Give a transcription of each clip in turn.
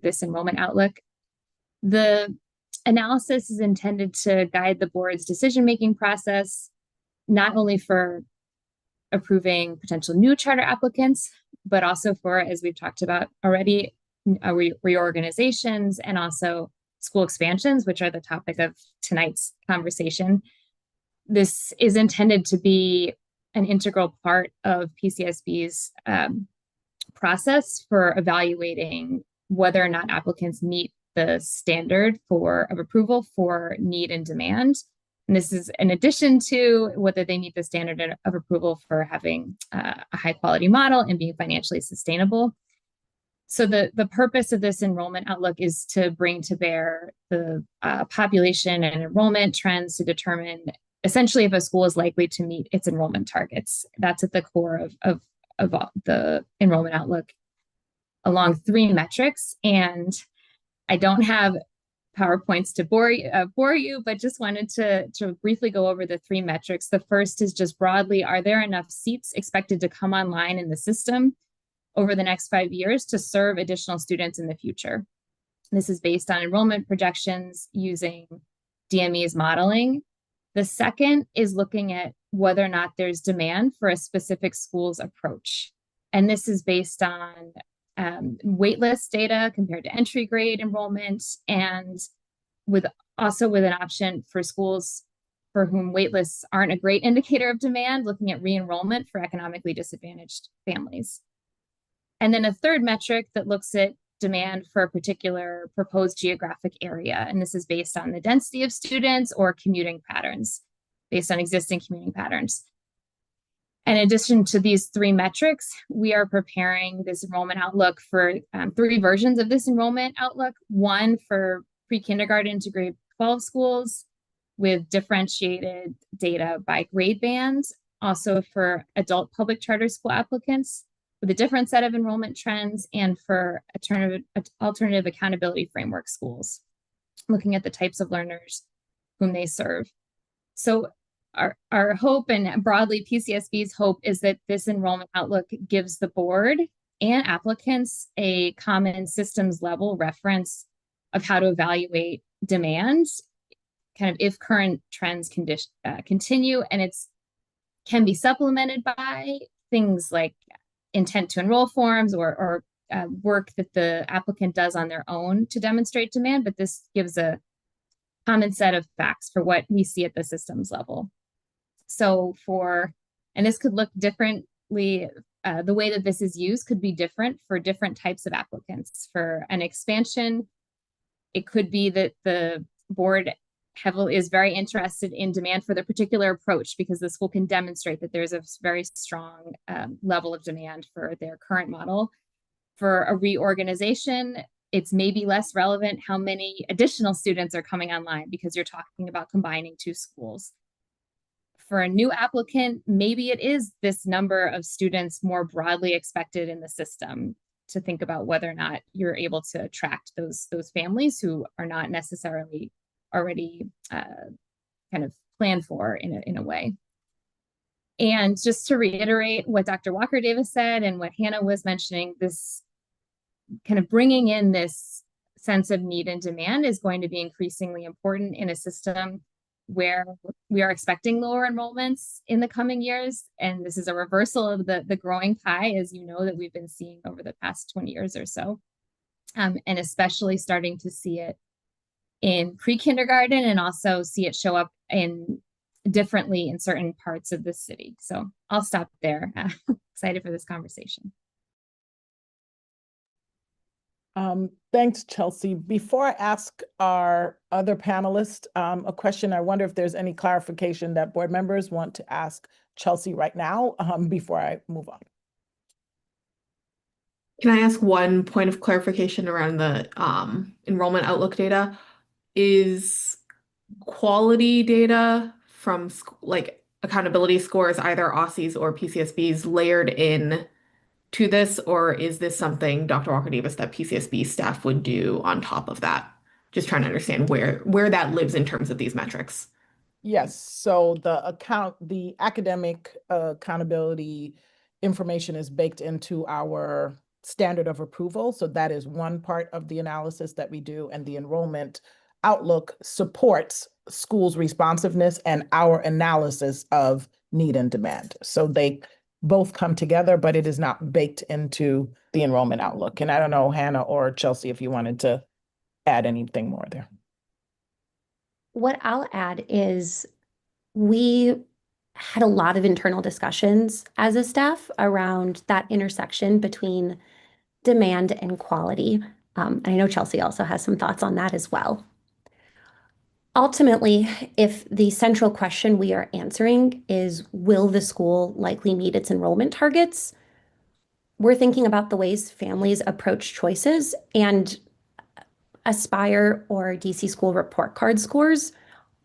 this enrollment outlook. The analysis is intended to guide the board's decision-making process, not only for approving potential new charter applicants, but also for, as we've talked about already, reorganizations and also school expansions, which are the topic of tonight's conversation. This is intended to be an integral part of PCSB's process for evaluating whether or not applicants meet the standard of approval for need and demand. And this is in addition to whether they meet the standard of approval for having a high quality model and being financially sustainable. So the purpose of this enrollment outlook is to bring to bear the population and enrollment trends to determine essentially if a school is likely to meet its enrollment targets. That's at the core of the enrollment outlook along 3 metrics. And I don't have PowerPoints to bore you, but just wanted to briefly go over the 3 metrics. The first is just broadly, are there enough seats expected to come online in the system over the next 5 years to serve additional students in the future? This is based on enrollment projections using DME's modeling. The second is looking at whether or not there's demand for a specific school's approach. And this is based on waitlist data compared to entry grade enrollment, and with an option for schools for whom waitlists aren't a great indicator of demand, looking at re-enrollment for economically disadvantaged families. And then a third metric that looks at demand for a particular proposed geographic area. And this is based on the density of students or commuting patterns, based on existing commuting patterns. In addition to these 3 metrics, we are preparing this enrollment outlook for 3 versions of this enrollment outlook. One for pre-kindergarten to grade 12 schools with differentiated data by grade bands. Also for adult public charter school applicants with a different set of enrollment trends, and for alternative accountability framework schools, looking at the types of learners whom they serve. So our hope, and broadly PCSB's hope, is that this enrollment outlook gives the board and applicants a common systems level reference of how to evaluate demands, kind of if current trends continue, and it's can be supplemented by things like intent to enroll forms or work that the applicant does on their own to demonstrate demand, but this gives a common set of facts for what we see at the systems level. So and this could look differently, the way that this is used could be different for different types of applicants. For an expansion, it could be that the board is very interested in demand for the particular approach because the school can demonstrate that there's a very strong level of demand for their current model. For a reorganization, it's maybe less relevant how many additional students are coming online because you're talking about combining 2 schools. For a new applicant, maybe it is this number of students more broadly expected in the system to think about whether or not you're able to attract those families who are not necessarily already kind of planned for in a way. And just to reiterate what Dr. Walker Davis said and what Hannah was mentioning, this kind of bringing in this sense of need and demand is going to be increasingly important in a system where we are expecting lower enrollments in the coming years. And this is a reversal of the growing pie, as you know, that we've been seeing over the past 20 years or so. And especially starting to see it in pre-kindergarten and also see it show up differently in certain parts of the city. So I'll stop there. Excited for this conversation. Thanks, Chelsea. Before I ask our other panelists a question, I wonder if there's any clarification that board members want to ask Chelsea right now before I move on. Can I ask one point of clarification around the enrollment outlook data? Is quality data from like accountability scores, either OSCEs or PCSBs, layered in to this, or is this something, Dr. Walker Davis, that PCSB staff would do on top of that? Just trying to understand where that lives in terms of these metrics. Yes, so the academic accountability information is baked into our standard of approval. So that is one part of the analysis that we do, and the enrollment outlook supports schools' responsiveness and our analysis of need and demand. So they both come together, but it is not baked into the enrollment outlook. And I don't know, Hannah or Chelsea, if you wanted to add anything more there. What I'll add is we had a lot of internal discussions as a staff around that intersection between demand and quality. I know Chelsea also has some thoughts on that as well. Ultimately, if the central question we are answering is, will the school likely meet its enrollment targets? We're thinking about the ways families approach choices, and Aspire or DC School report card scores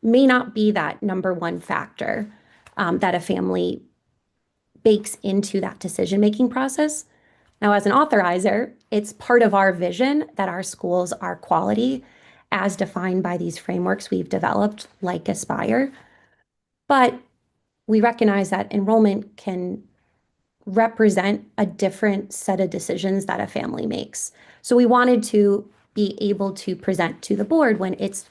may not be that number one factor that a family bakes into that decision-making process. Now, as an authorizer, it's part of our vision that our schools are quality as defined by these frameworks we've developed, like Aspire. But we recognize that enrollment can represent a different set of decisions that a family makes. So we wanted to be able to present to the board when it's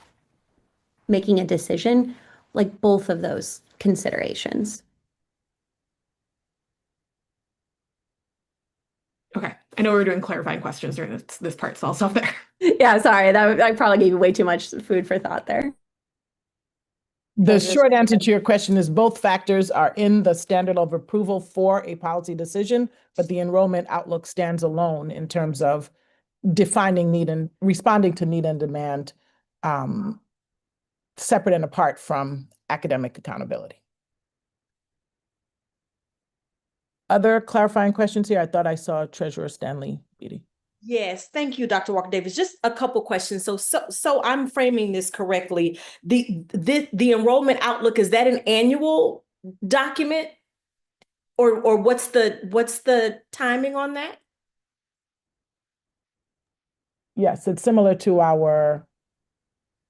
making a decision, like both of those considerations. Okay, I know we're doing clarifying questions during this part, so I'll stop there. Yeah, sorry, I probably gave you way too much food for thought there. The short answer to your question is both factors are in the standard of approval for a policy decision, but the enrollment outlook stands alone in terms of defining need and responding to need and demand, separate and apart from academic accountability. Other clarifying questions here? I thought I saw Treasurer Stanley Beatty. Yes, thank you, Dr. Walker Davis. Just a couple questions. So I'm framing this correctly. The enrollment outlook, is that an annual document, or what's the timing on that? Yes, it's similar to our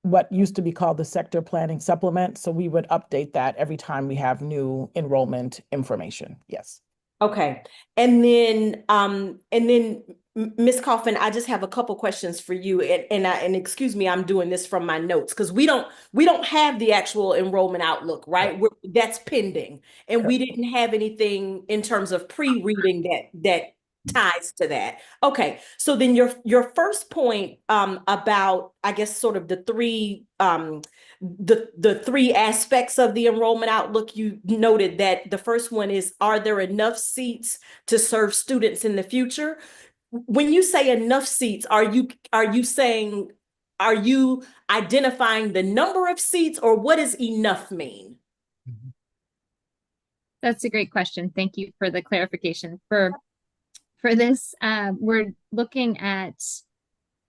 what used to be called the sector planning supplement. So we would update that every time we have new enrollment information. Yes. Okay. And then Ms. Coffin, I just have a couple questions for you, and excuse me, I'm doing this from my notes because we don't have the actual enrollment outlook, right? That's pending, and we didn't have anything in terms of pre-reading that ties to that. Okay, so then your first point about, I guess, sort of the three aspects of the enrollment outlook, you noted that the first one is, are there enough seats to serve students in the future? When you say enough seats, are you identifying the number of seats, or what does enough mean? That's a great question. Thank you for the clarification. For this, we're looking at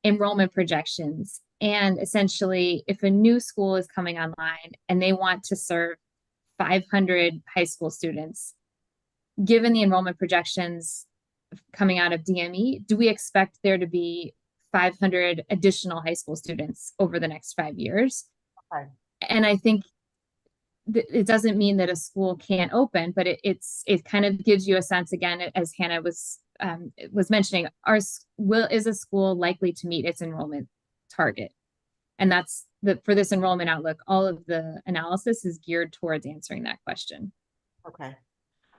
enrollment projections. And essentially, if a new school is coming online and they want to serve 500 high school students, given the enrollment projections coming out of DME, do we expect there to be 500 additional high school students over the next 5 years? Okay. And I think it doesn't mean that a school can't open, but it kind of gives you a sense, again, as Hannah was mentioning, is a school likely to meet its enrollment target? And that's for this enrollment outlook, all of the analysis is geared towards answering that question.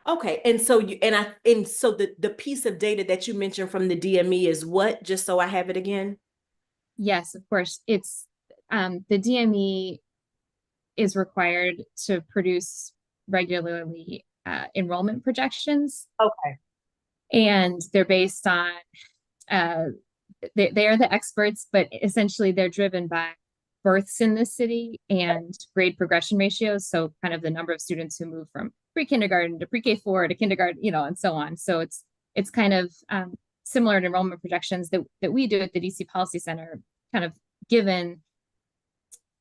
Okay, and so the piece of data that you mentioned from the DME is what? Just so I have it again. Yes, of course. It's the DME is required to produce regularly enrollment projections. Okay. And they're based on they are the experts, but essentially they're driven by births in this city and grade progression ratios. So kind of the number of students who move from pre-kindergarten to pre-K4 to kindergarten, and so on. So it's kind of similar to enrollment projections that we do at the DC Policy Center, kind of given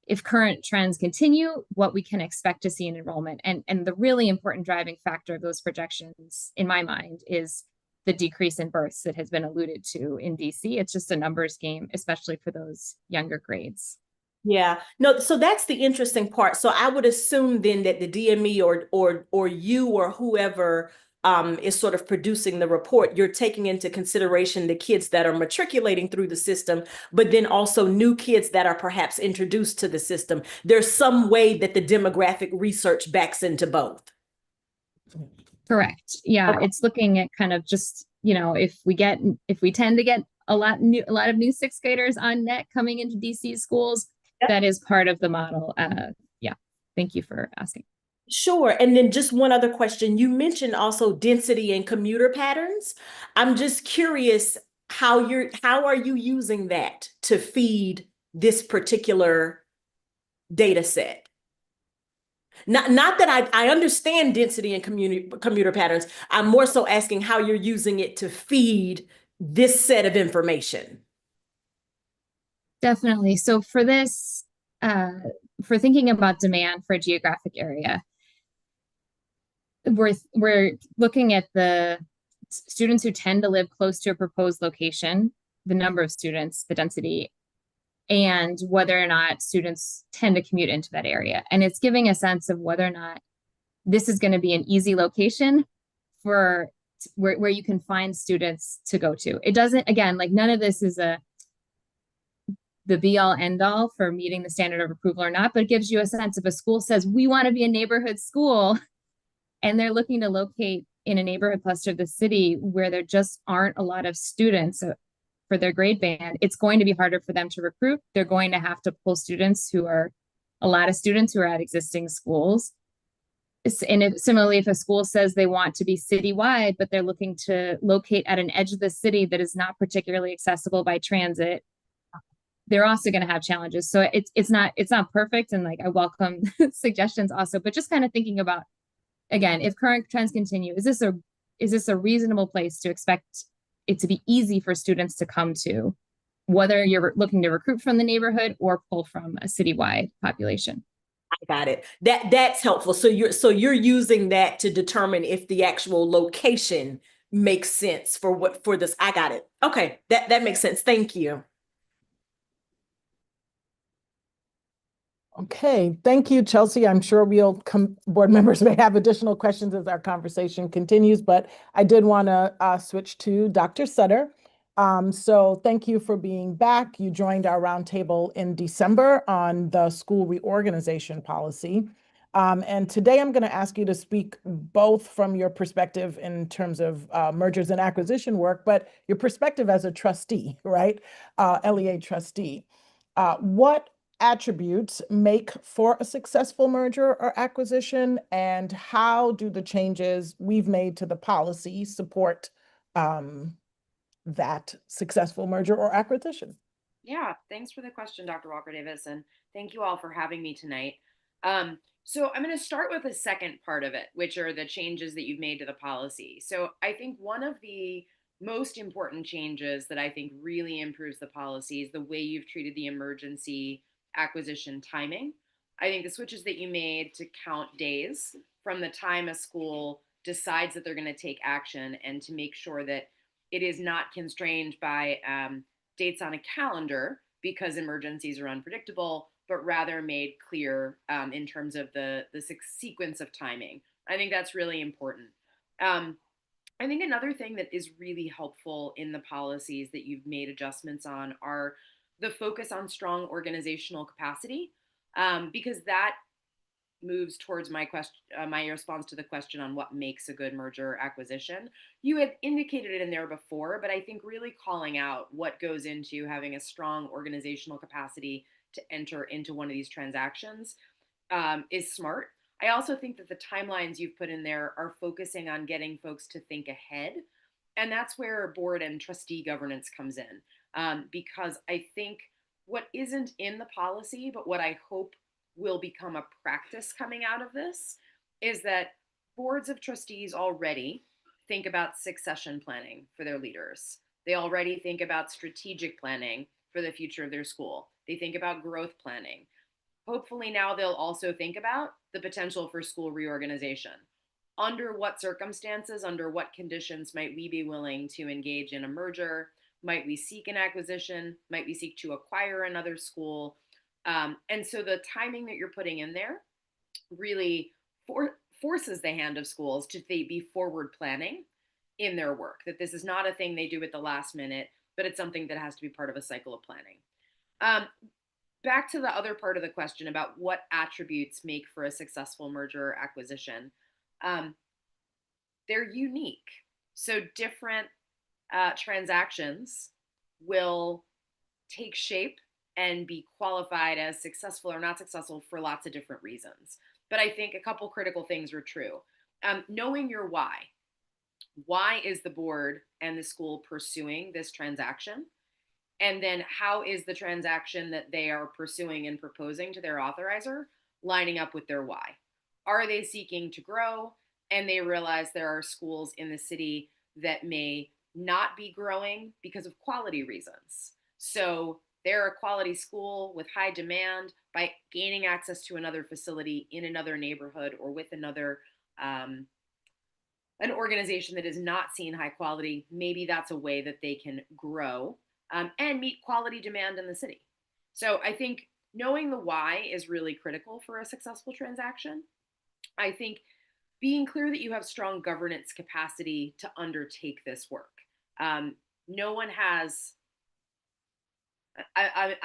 if current trends continue, what we can expect to see in enrollment. And the really important driving factor of those projections, in my mind, is the decrease in births that has been alluded to in DC. It's just a numbers game, especially for those younger grades. Yeah, no, so that's the interesting part. So I would assume then that the DME or you or whoever is sort of producing the report, you're taking into consideration the kids that are matriculating through the system, but then also new kids that are perhaps introduced to the system. There's some way that the demographic research backs into both. Correct. Yeah, Okay. it's looking at kind of just, if we tend to get a lot of new sixth graders on net coming into DC schools, Yep. that is part of the model. Yeah, thank you for asking. Sure. And then just one other question. You mentioned also density and commuter patterns. I'm just curious how are you using that to feed this particular data set? Not that I understand density and commuter patterns. I'm more so asking how you're using it to feed this set of information. Definitely. So for this, for thinking about demand for a geographic area, we're looking at the students who tend to live close to a proposed location, the number of students, the density, and whether or not students tend to commute into that area. And it's giving a sense of whether or not this is going to be an easy location for where you can find students to go to. It doesn't, again, like none of this is the be all end all for meeting the standard of approval or not, but it gives you a sense if a school says we want to be a neighborhood school and they're looking to locate in a neighborhood cluster of the city where there just aren't a lot of students for their grade band, it's going to be harder for them to recruit. They're going to have to pull a lot of students who are at existing schools. And similarly, if a school says they want to be citywide, but they're looking to locate at an edge of the city that is not particularly accessible by transit, they're also going to have challenges. So it's not perfect. And like, I welcome suggestions also, but just kind of thinking about, again, if current trends continue, is this a reasonable place to expect it to be easy for students to come to, whether you're looking to recruit from the neighborhood or pull from a citywide population? I got it. That's helpful. So you're using that to determine if the actual location makes sense for this. I got it. Okay, that makes sense. Thank you. Okay, thank you, Chelsea. I'm sure board members may have additional questions as our conversation continues, but I did want to switch to Dr. Sutter. So thank you for being back. You joined our roundtable in December on the school reorganization policy. And today I'm going to ask you to speak both from your perspective in terms of mergers and acquisition work, but your perspective as a trustee, right? LEA trustee. What attributes make for a successful merger or acquisition, and how do the changes we've made to the policy support that successful merger or acquisition? Yeah, thanks for the question, Dr. Walker Davis, and thank you all for having me tonight. So I'm going to start with the second part of it, which are the changes that you've made to the policy. So I think one of the most important changes that I think really improves the policy is the way you've treated the emergency acquisition timing. I think the switches that you made to count days from the time a school decides that they're going to take action and to make sure that it is not constrained by dates on a calendar because emergencies are unpredictable, but rather made clear in terms of the sequence of timing. I think that's really important. I think another thing that is really helpful in the policies that you've made adjustments on are the focus on strong organizational capacity, because that moves towards my response to the question on what makes a good merger acquisition. You had indicated it in there before, but I think really calling out what goes into having a strong organizational capacity to enter into one of these transactions is smart. I also think that the timelines you've put in there are focusing on getting folks to think ahead. And that's where board and trustee governance comes in, because I think what isn't in the policy, but what I hope will become a practice coming out of this, is that boards of trustees already think about succession planning for their leaders. They already think about strategic planning for the future of their school. They think about growth planning. Hopefully now they'll also think about the potential for school reorganization. Under what circumstances, under what conditions might we be willing to engage in a merger? Might we seek an acquisition? Might we seek to acquire another school? And so the timing that you're putting in there really forces the hand of schools to be forward planning in their work, that this is not a thing they do at the last minute, but it's something that has to be part of a cycle of planning. Back to the other part of the question about what attributes make for a successful merger or acquisition. They're unique. So different transactions will take shape and be qualified as successful or not successful for lots of different reasons. But I think a couple critical things are true. Knowing your why. Why is the board and the school pursuing this transaction? And then how is the transaction that they are pursuing and proposing to their authorizer lining up with their why? Are they seeking to grow and they realize there are schools in the city that may not be growing because of quality reasons? So they're a quality school with high demand. By gaining access to another facility in another neighborhood or with another an organization that is not seeing high quality, maybe that's a way that they can grow and meet quality demand in the city. So I think knowing the why is really critical for a successful transaction. I think being clear that you have strong governance capacity to undertake this work. No one has, I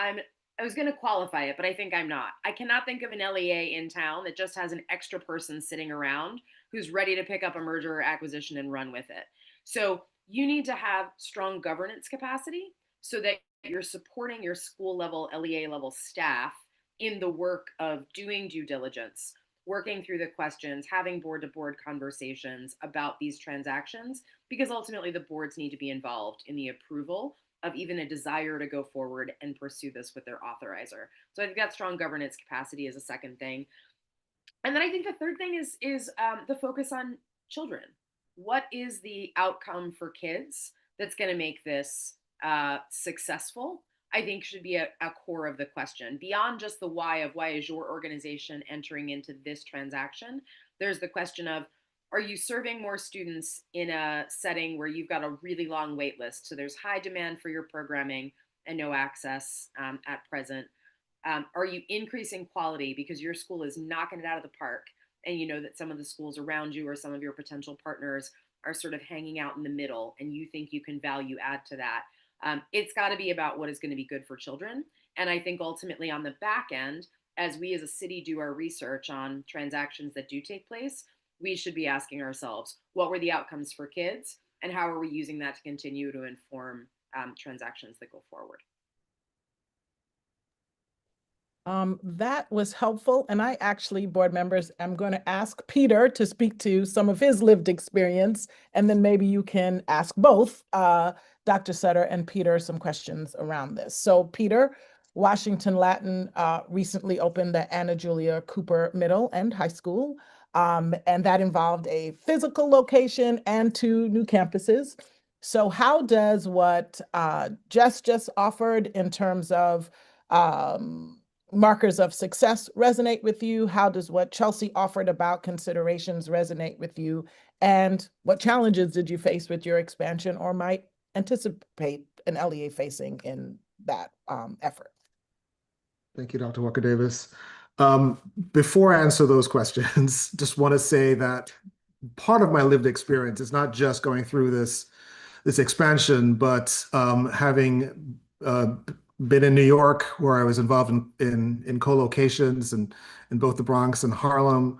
was going to qualify it, but I think I'm not. I cannot think of an LEA in town that just has an extra person sitting around who's ready to pick up a merger or acquisition and run with it. So you need to have strong governance capacity so that you're supporting your school level, LEA level staff in the work of doing due diligence, working through the questions, having board to board conversations about these transactions, because ultimately the boards need to be involved in the approval of even a desire to go forward and pursue this with their authorizer. So I think that strong governance capacity is a second thing. And then I think the third thing is the focus on children. What is the outcome for kids that's going to make this successful? I think should be a core of the question. Beyond just the why of why is your organization entering into this transaction, there's the question of, are you serving more students in a setting where you've got a really long wait list? So there's high demand for your programming and no access at present. Are you increasing quality because your school is knocking it out of the park and you know that some of the schools around you or some of your potential partners are sort of hanging out in the middle and you think you can value add to that? It's got to be about what is going to be good for children. And I think ultimately on the back end, as we as a city do our research on transactions that do take place, we should be asking ourselves, what were the outcomes for kids and how are we using that to continue to inform transactions that go forward? That was helpful. And I actually, board members, am going to ask Peter to speak to some of his lived experience. And then maybe you can ask both Dr. Sutter and Peter some questions around this. So Peter, Washington Latin recently opened the Anna Julia Cooper Middle and High School. And that involved a physical location and 2 new campuses. So how does what Jess just offered in terms of markers of success resonate with you? How does what Chelsea offered about considerations resonate with you? And what challenges did you face with your expansion or might anticipate an LEA facing in that effort? Thank you, Dr. Walker-Davis. Before I answer those questions, just want to say that part of my lived experience is not just going through this expansion, but having been in New York, where I was involved in co-locations and in both the Bronx and Harlem,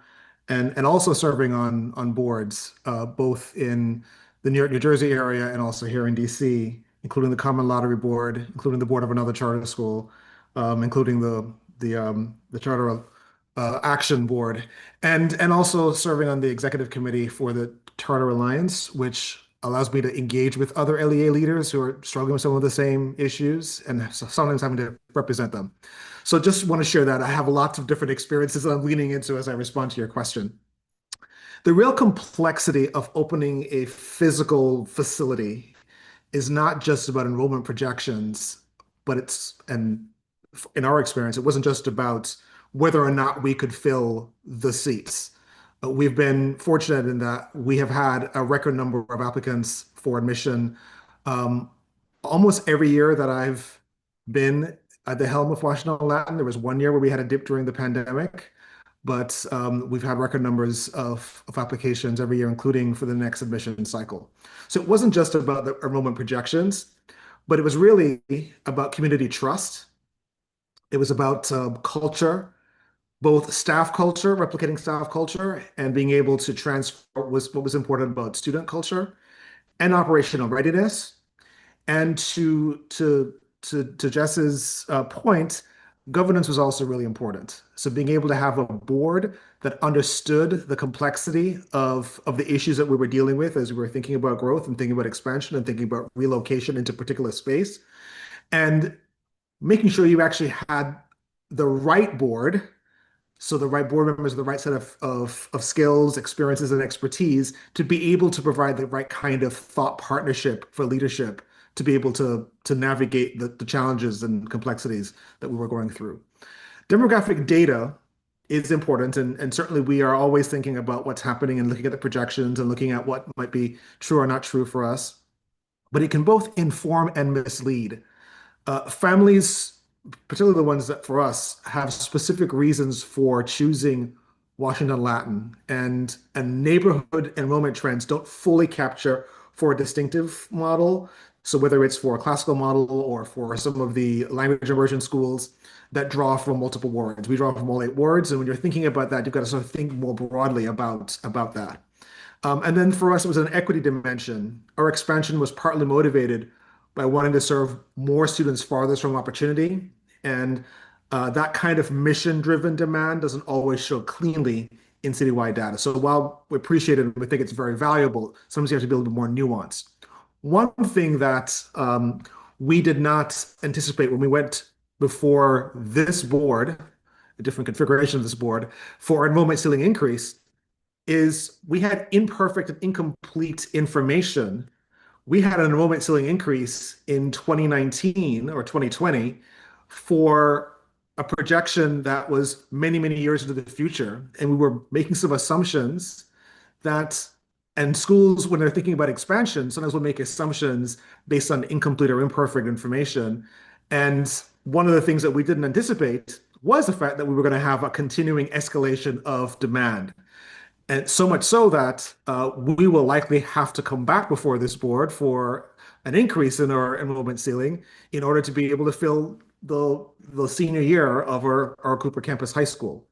and also serving on boards, both in the New York, New Jersey area and also here in DC, including the Common Lottery Board, including the board of another charter school, including the Charter Action Board, and also serving on the executive committee for the Charter Alliance, which allows me to engage with other LEA leaders who are struggling with some of the same issues and sometimes having to represent them. So just want to share that. I have lots of different experiences that I'm leaning into as I respond to your question. The real complexity of opening a physical facility is not just about enrollment projections, but and in our experience, it wasn't just about whether or not we could fill the seats. We've been fortunate in that we have had a record number of applicants for admission. Almost every year that I've been at the helm of Washington Latin, there was one year where we had a dip during the pandemic, but we've had record numbers of applications every year, including for the next admission cycle. So it wasn't just about the enrollment projections, but it was really about community trust. It was about culture, both staff culture, replicating staff culture, and being able to transfer what was important about student culture and operational readiness. And to Jess's point, governance was also really important. So being able to have a board that understood the complexity of the issues that we were dealing with as we were thinking about growth and thinking about expansion and thinking about relocation into particular space, and making sure you actually had the right board, so the right board members, the right set of skills, experiences, and expertise to be able to provide the right kind of thought partnership for leadership to be able to navigate the challenges and complexities that we were going through. Demographic data is important, and certainly we are always thinking about what's happening and looking at the projections and looking at what might be true or not true for us. But it can both inform and mislead. Families, particularly the ones that for us have specific reasons for choosing Washington Latin, and neighborhood enrollment trends don't fully capture for a distinctive model. So whether it's for a classical model or for some of the language immersion schools that draw from multiple wards, we draw from all 8 wards. And when you're thinking about that, you've got to sort of think more broadly about that. And then for us, it was an equity dimension. Our expansion was partly motivated by wanting to serve more students farthest from opportunity. And that kind of mission-driven demand doesn't always show cleanly in citywide data. So while we appreciate it and we think it's very valuable, sometimes you have to be a little bit more nuanced. One thing that we did not anticipate when we went before this board, a different configuration of this board, for enrollment ceiling increase, is we had imperfect and incomplete information. We had an enrollment ceiling increase in 2019 or 2020 for a projection that was many, many years into the future. And we were making some assumptions that, and schools, when they're thinking about expansion, sometimes will make assumptions based on incomplete or imperfect information. And one of the things that we didn't anticipate was the fact that we were going to have a continuing escalation of demand. And so much so that we will likely have to come back before this board for an increase in our enrollment ceiling in order to be able to fill the senior year of our Cooper Campus High School.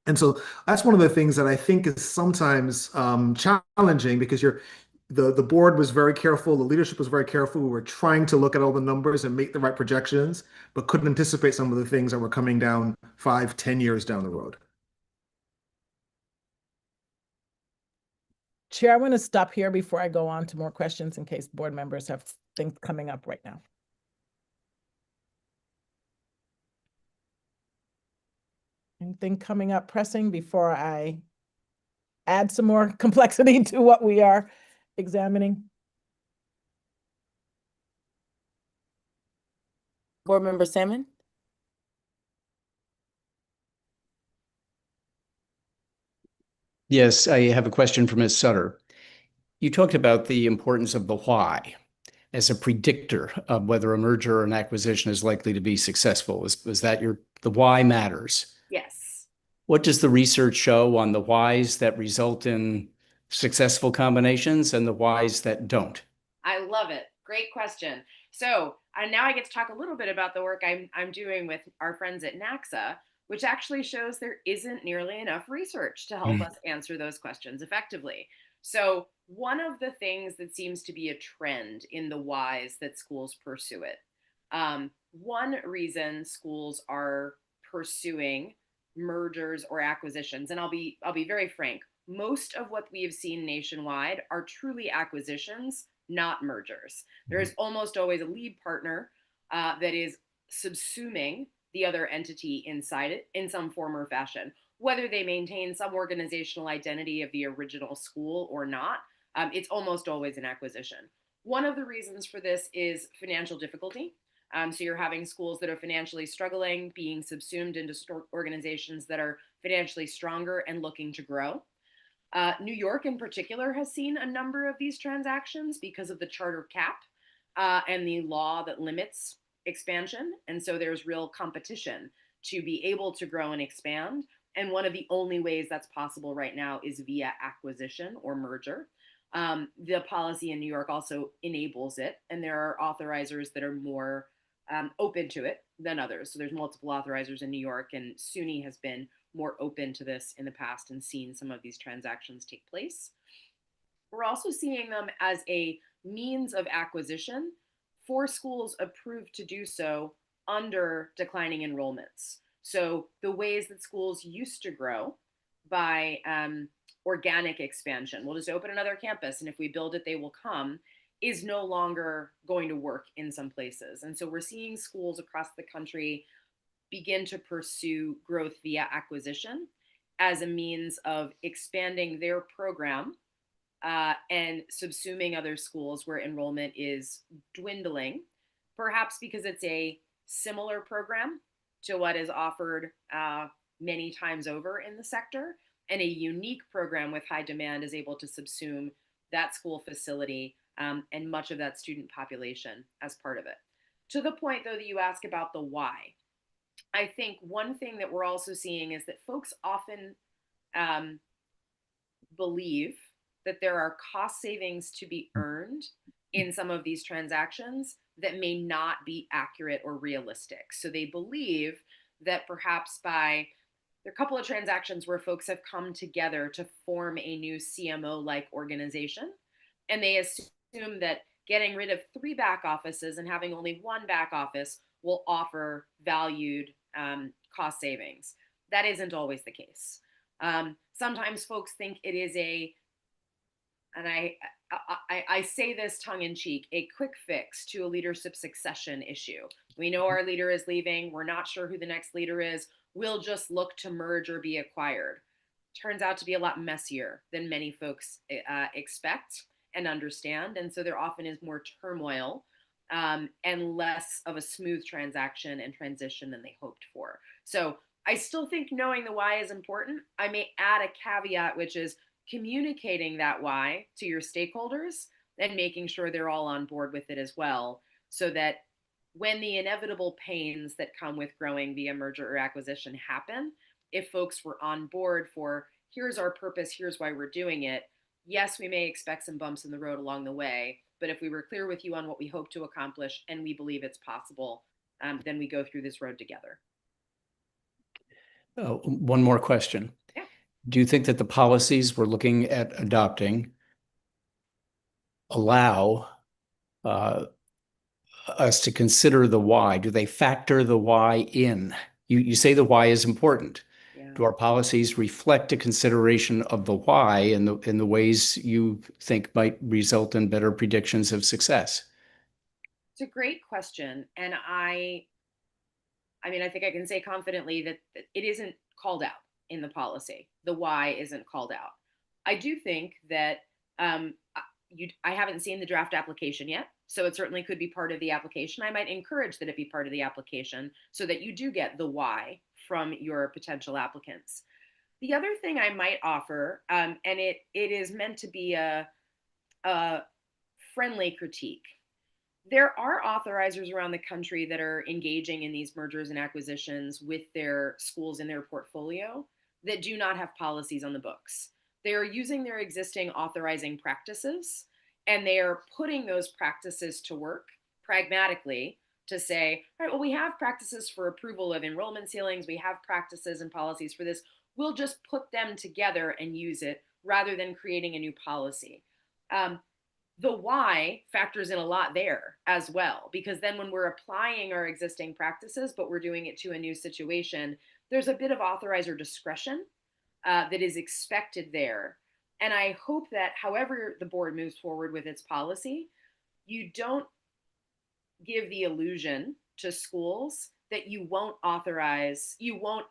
And so that's one of the things that I think is sometimes challenging, because the board was very careful, the leadership was very careful. We were trying to look at all the numbers and make the right projections, but couldn't anticipate some of the things that were coming down 5, 10 years down the road. Chair, I want to stop here before I go on to more questions in case board members have things coming up right now. Anything coming up pressing before I add some more complexity to what we are examining? Board Member Salmon? Yes, I have a question for Ms. Sutter. You talked about the importance of the why as a predictor of whether a merger or an acquisition is likely to be successful. Was that the why matters? Yes. What does the research show on the whys that result in successful combinations and the whys that don't? I love it. Great question. So now I get to talk a little bit about the work I'm doing with our friends at NACSA, which actually shows there isn't nearly enough research to help us answer those questions effectively. So one of the things that seems to be a trend in the whys that schools pursue it. One reason schools are pursuing mergers or acquisitions, and I'll be very frank, most of what we have seen nationwide are truly acquisitions, not mergers. There is almost always a lead partner that is subsuming the other entity inside it in some form or fashion, whether they maintain some organizational identity of the original school or not. It's almost always an acquisition. One of the reasons for this is financial difficulty. So you're having schools that are financially struggling, being subsumed into organizations that are financially stronger and looking to grow. New York in particular has seen a number of these transactions because of the charter cap and the law that limits expansion. And so there's real competition to be able to grow and expand. And one of the only ways that's possible right now is via acquisition or merger. The policy in New York also enables it, and there are authorizers that are more open to it than others. So there's multiple authorizers in New York, and SUNY has been more open to this in the past and seen some of these transactions take place. We're also seeing them as a means of acquisition for schools approved to do so under declining enrollments. So the ways that schools used to grow by organic expansion, we'll just open another campus, and if we build it, they will come, is no longer going to work in some places. And so we're seeing schools across the country begin to pursue growth via acquisition as a means of expanding their program and subsuming other schools where enrollment is dwindling, perhaps because it's a similar program to what is offered many times over in the sector, and a unique program with high demand is able to subsume that school facility and much of that student population as part of it. To the point, though, that you ask about the why, I think one thing that we're also seeing is that folks often believe that there are cost savings to be earned in some of these transactions that may not be accurate or realistic. So they believe that perhaps there are a couple of transactions where folks have come together to form a new CMO-like organization, and they assume that getting rid of 3 back offices and having only 1 back office will offer valued cost savings. That isn't always the case. Sometimes folks think it is and I say this tongue in cheek, a quick fix to a leadership succession issue. We know our leader is leaving. We're not sure who the next leader is. We'll just look to merge or be acquired. Turns out to be a lot messier than many folks expect and understand. And so there often is more turmoil and less of a smooth transaction and transition than they hoped for. So I still think knowing the why is important. I may add a caveat, which is communicating that why to your stakeholders and making sure they're all on board with it as well, so that when the inevitable pains that come with growing via merger or acquisition happen, if folks were on board for here's our purpose, here's why we're doing it, yes, we may expect some bumps in the road along the way, but if we were clear with you on what we hope to accomplish and we believe it's possible, then we go through this road together. One more question. Yeah. Do you think that the policies we're looking at adopting allow us to consider the why? Do they factor the why in? You say the why is important. Yeah. Do our policies reflect a consideration of the why in the ways you think might result in better predictions of success? It's a great question. And I mean, I think I can say confidently that it isn't called out in the policy. The why isn't called out. I do think that I haven't seen the draft application yet, so it certainly could be part of the application. I might encourage that it be part of the application so that you do get the why from your potential applicants. The other thing I might offer, and it is meant to be a friendly critique. There are authorizers around the country that are engaging in these mergers and acquisitions with their schools in their portfolio that do not have policies on the books. They are using their existing authorizing practices, and they are putting those practices to work pragmatically to say, all right, well, we have practices for approval of enrollment ceilings. We have practices and policies for this. We'll just put them together and use it rather than creating a new policy. The why factors in a lot there as well, because then when we're applying our existing practices, but we're doing it to a new situation, there's a bit of authorizer discretion that is expected there. And I hope that however the board moves forward with its policy, you don't give the illusion to schools that you won't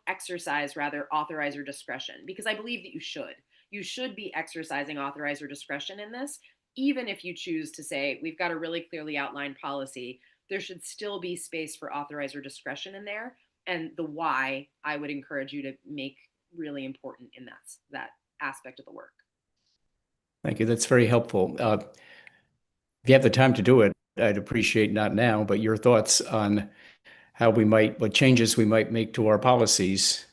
exercise rather authorizer discretion, because I believe that you should. You should be exercising authorizer discretion in this. Even if you choose to say, we've got a really clearly outlined policy, there should still be space for authorizer discretion in there. And the why I would encourage you to make really important in that aspect of the work. Thank you. That's very helpful. If you have the time to do it, I'd appreciate, not now, but your thoughts on what changes we might make to our policies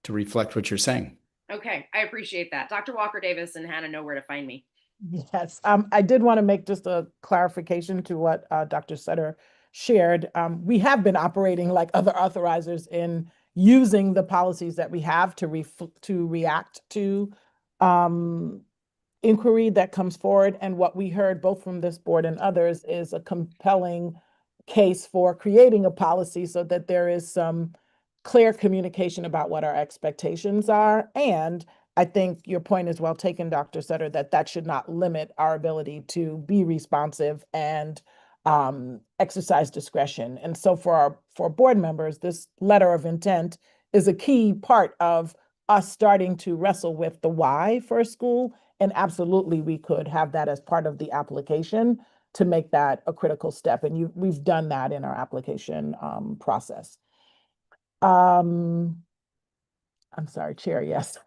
to reflect what you're saying. Okay, I appreciate that. Dr. Walker Davis and Hannah know where to find me. Yes, I did want to make just a clarification to what Dr. Sutter shared. We have been operating like other authorizers in using the policies that we have to react to inquiry that comes forward. And what we heard both from this board and others is a compelling case for creating a policy so that there is some clear communication about what our expectations are. And I think your point is well taken, Dr. Sutter, that that should not limit our ability to be responsive and exercise discretion. And so for board members, this letter of intent is a key part of us starting to wrestle with the why for a school. And absolutely, we could have that as part of the application to make that a critical step. And we've done that in our application process. I'm sorry, Chair, yes.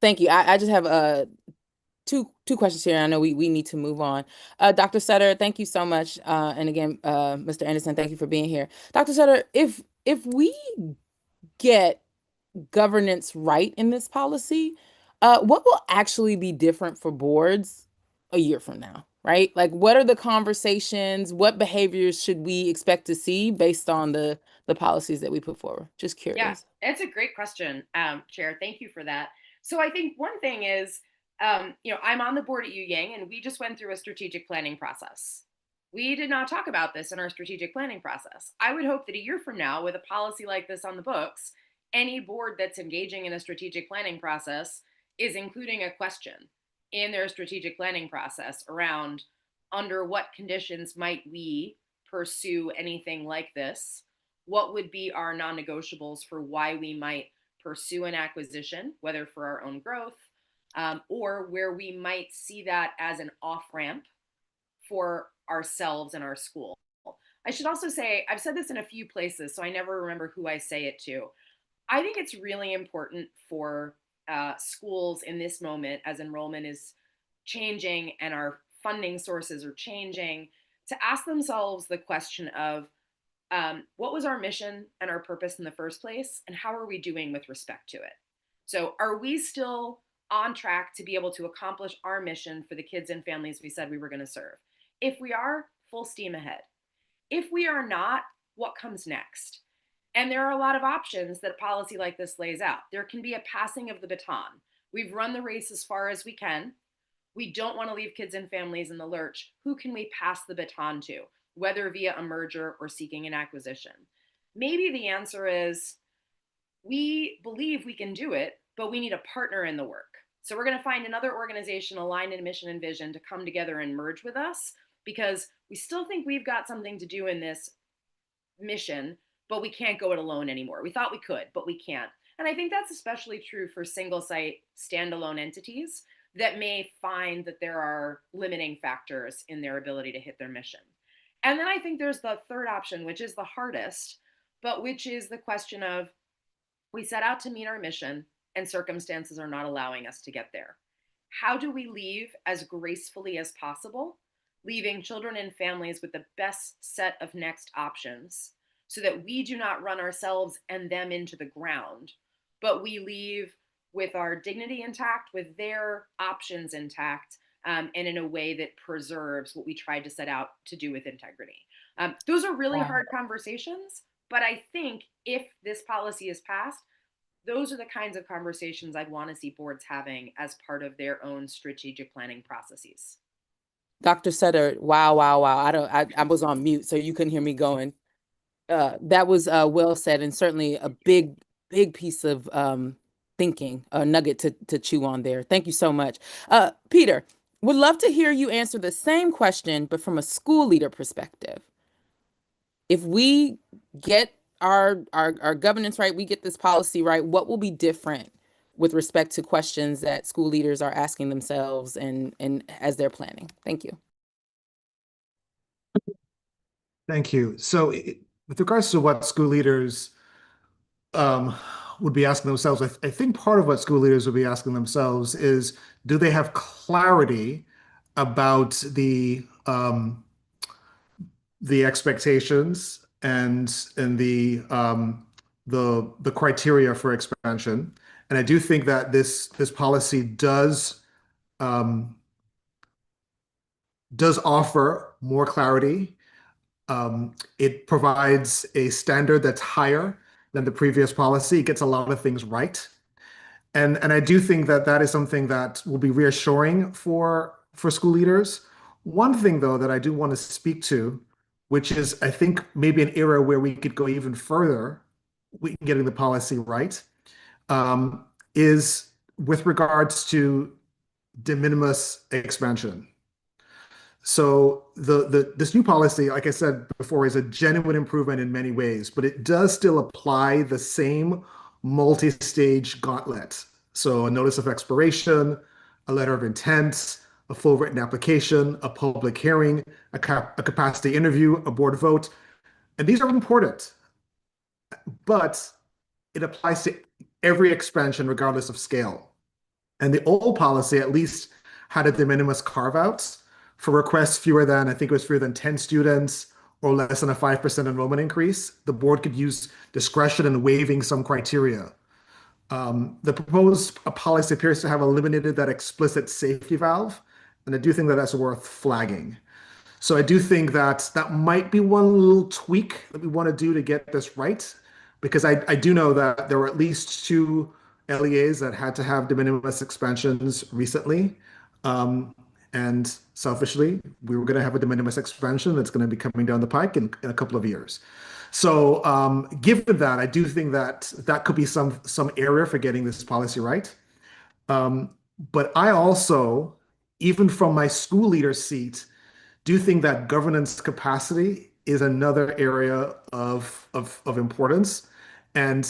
Thank you. I just have two questions here. I know we need to move on. Dr. Sutter, thank you so much. And again, Mr. Anderson, thank you for being here. Dr. Sutter, if we get governance right in this policy, what will actually be different for boards a year from now, right? Like, what are the conversations? What behaviors should we expect to see based on the policies that we put forward? Just curious. Yeah, it's a great question, Chair. Thank you for that. So I think one thing is, I'm on the board at UYang, and we just went through a strategic planning process. We did not talk about this in our strategic planning process. I would hope that a year from now, with a policy like this on the books, any board that's engaging in a strategic planning process is including a question in their strategic planning process around under what conditions might we pursue anything like this? What would be our non-negotiables for why we might pursue an acquisition, whether for our own growth, or where we might see that as an off-ramp for ourselves and our school. I should also say, I've said this in a few places, so I never remember who I say it to. I think it's really important for schools in this moment, as enrollment is changing and our funding sources are changing, to ask themselves the question of what was our mission and our purpose in the first place, and how are we doing with respect to it? So are we still on track to be able to accomplish our mission for the kids and families we said we were going to serve? If we are, full steam ahead. If we are not, what comes next? And there are a lot of options that a policy like this lays out. There can be a passing of the baton. We've run the race as far as we can. We don't want to leave kids and families in the lurch. Who can we pass the baton to, whether via a merger or seeking an acquisition? Maybe the answer is we believe we can do it, but we need a partner in the work. So we're going to find another organization aligned in mission and vision to come together and merge with us, because we still think we've got something to do in this mission, but we can't go it alone anymore. We thought we could, but we can't. And I think that's especially true for single site standalone entities that may find that there are limiting factors in their ability to hit their mission. And then I think there's the third option, which is the hardest, but which is the question of, we set out to meet our mission and circumstances are not allowing us to get there. How do we leave as gracefully as possible, leaving children and families with the best set of next options so that we do not run ourselves and them into the ground, but we leave with our dignity intact, with their options intact, and in a way that preserves what we tried to set out to do with integrity. Those are really hard conversations, but I think if this policy is passed, those are the kinds of conversations I'd want to see boards having as part of their own strategic planning processes. Dr. Sutter, wow. I was on mute, so you couldn't hear me going. That was well said, and certainly a big piece of thinking, a nugget to chew on there. Thank you so much. Peter, would love to hear you answer the same question, but from a school leader perspective. If we get our governance right, we get this policy right, what will be different with respect to questions that school leaders are asking themselves and as they're planning? Thank you. Thank you. So with regards to what school leaders would be asking themselves, I think part of what school leaders would be asking themselves is, do they have clarity about the expectations and the the criteria for expansion. And I do think that this policy does offer more clarity. It provides a standard that's higher than the previous policy. It gets a lot of things right. And I do think that that is something that will be reassuring for school leaders. One thing, though, that I do want to speak to, which is, I think, maybe an area where we could go even further, getting the policy right, um, is with regards to de minimis expansion. So this new policy, like I said before, is a genuine improvement in many ways, but it does still apply the same multi-stage gauntlet. So a notice of expiration, a letter of intent, a full written application, a public hearing, a capacity interview, a board vote. And these are important, but it applies to every expansion regardless of scale. And the old policy at least had a de minimis carve-out for requests fewer than, I think it was fewer than 10 students or less than a 5% enrollment increase. The board could use discretion in waiving some criteria. The proposed policy appears to have eliminated that explicit safety valve, and I do think that that's worth flagging. So I do think that that might be one little tweak that we want to do to get this right, because I do know that there were at least two LEAs that had to have de minimis expansions recently. And selfishly, we were going to have a de minimis expansion that's going to be coming down the pike in a couple of years. So given that, I do think that that could be some area for getting this policy right. But I also, even from my school leader seat, do think that governance capacity is another area of importance. And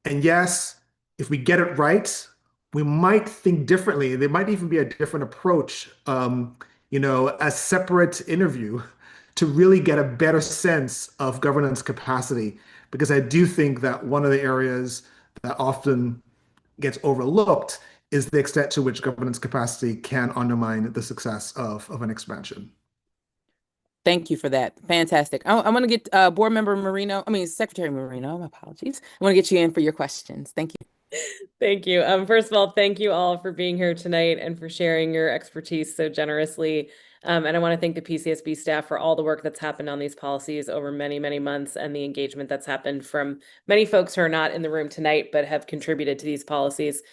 yes, if we get it right, we might think differently. There might even be a different approach, a separate interview to really get a better sense of governance capacity. Because I do think that one of the areas that often gets overlooked is the extent to which governance capacity can undermine the success of an expansion. Thank you for that. Fantastic. I'm going to get Board Member Secretary Marino, my apologies. I want to get you in for your questions. Thank you. Thank you. First of all, thank you all for being here tonight and for sharing your expertise so generously. And I want to thank the PCSB staff for all the work that's happened on these policies over many, many months and the engagement that's happened from many folks who are not in the room tonight but have contributed to these policies.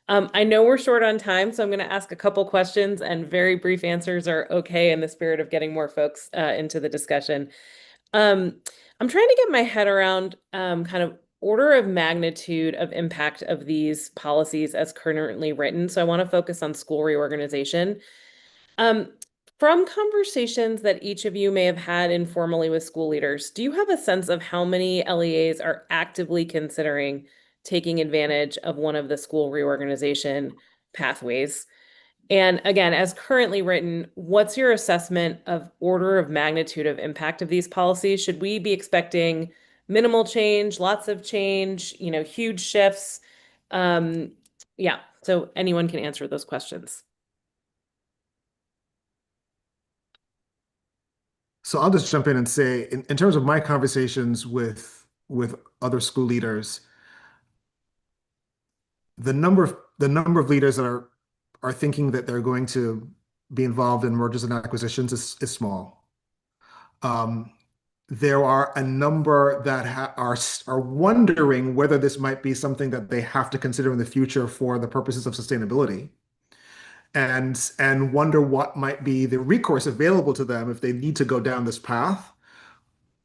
I know we're short on time, so I'm going to ask a couple questions, and very brief answers are okay in the spirit of getting more folks into the discussion. I'm trying to get my head around kind of order of magnitude of impact of these policies as currently written. So I want to focus on school reorganization. From conversations that each of you may have had informally with school leaders, do you have a sense of how many LEAs are actively considering taking advantage of one of the school reorganization pathways? And again, as currently written, what's your assessment of order of magnitude of impact of these policies? Should we be expecting minimal change, lots of change, huge shifts? Yeah, so anyone can answer those questions. So I'll just jump in and say, in terms of my conversations with other school leaders, the number of leaders that are thinking that they're going to be involved in mergers and acquisitions is small. There are a number that are wondering whether this might be something that they have to consider in the future for the purposes of sustainability, and wonder what might be the recourse available to them if they need to go down this path.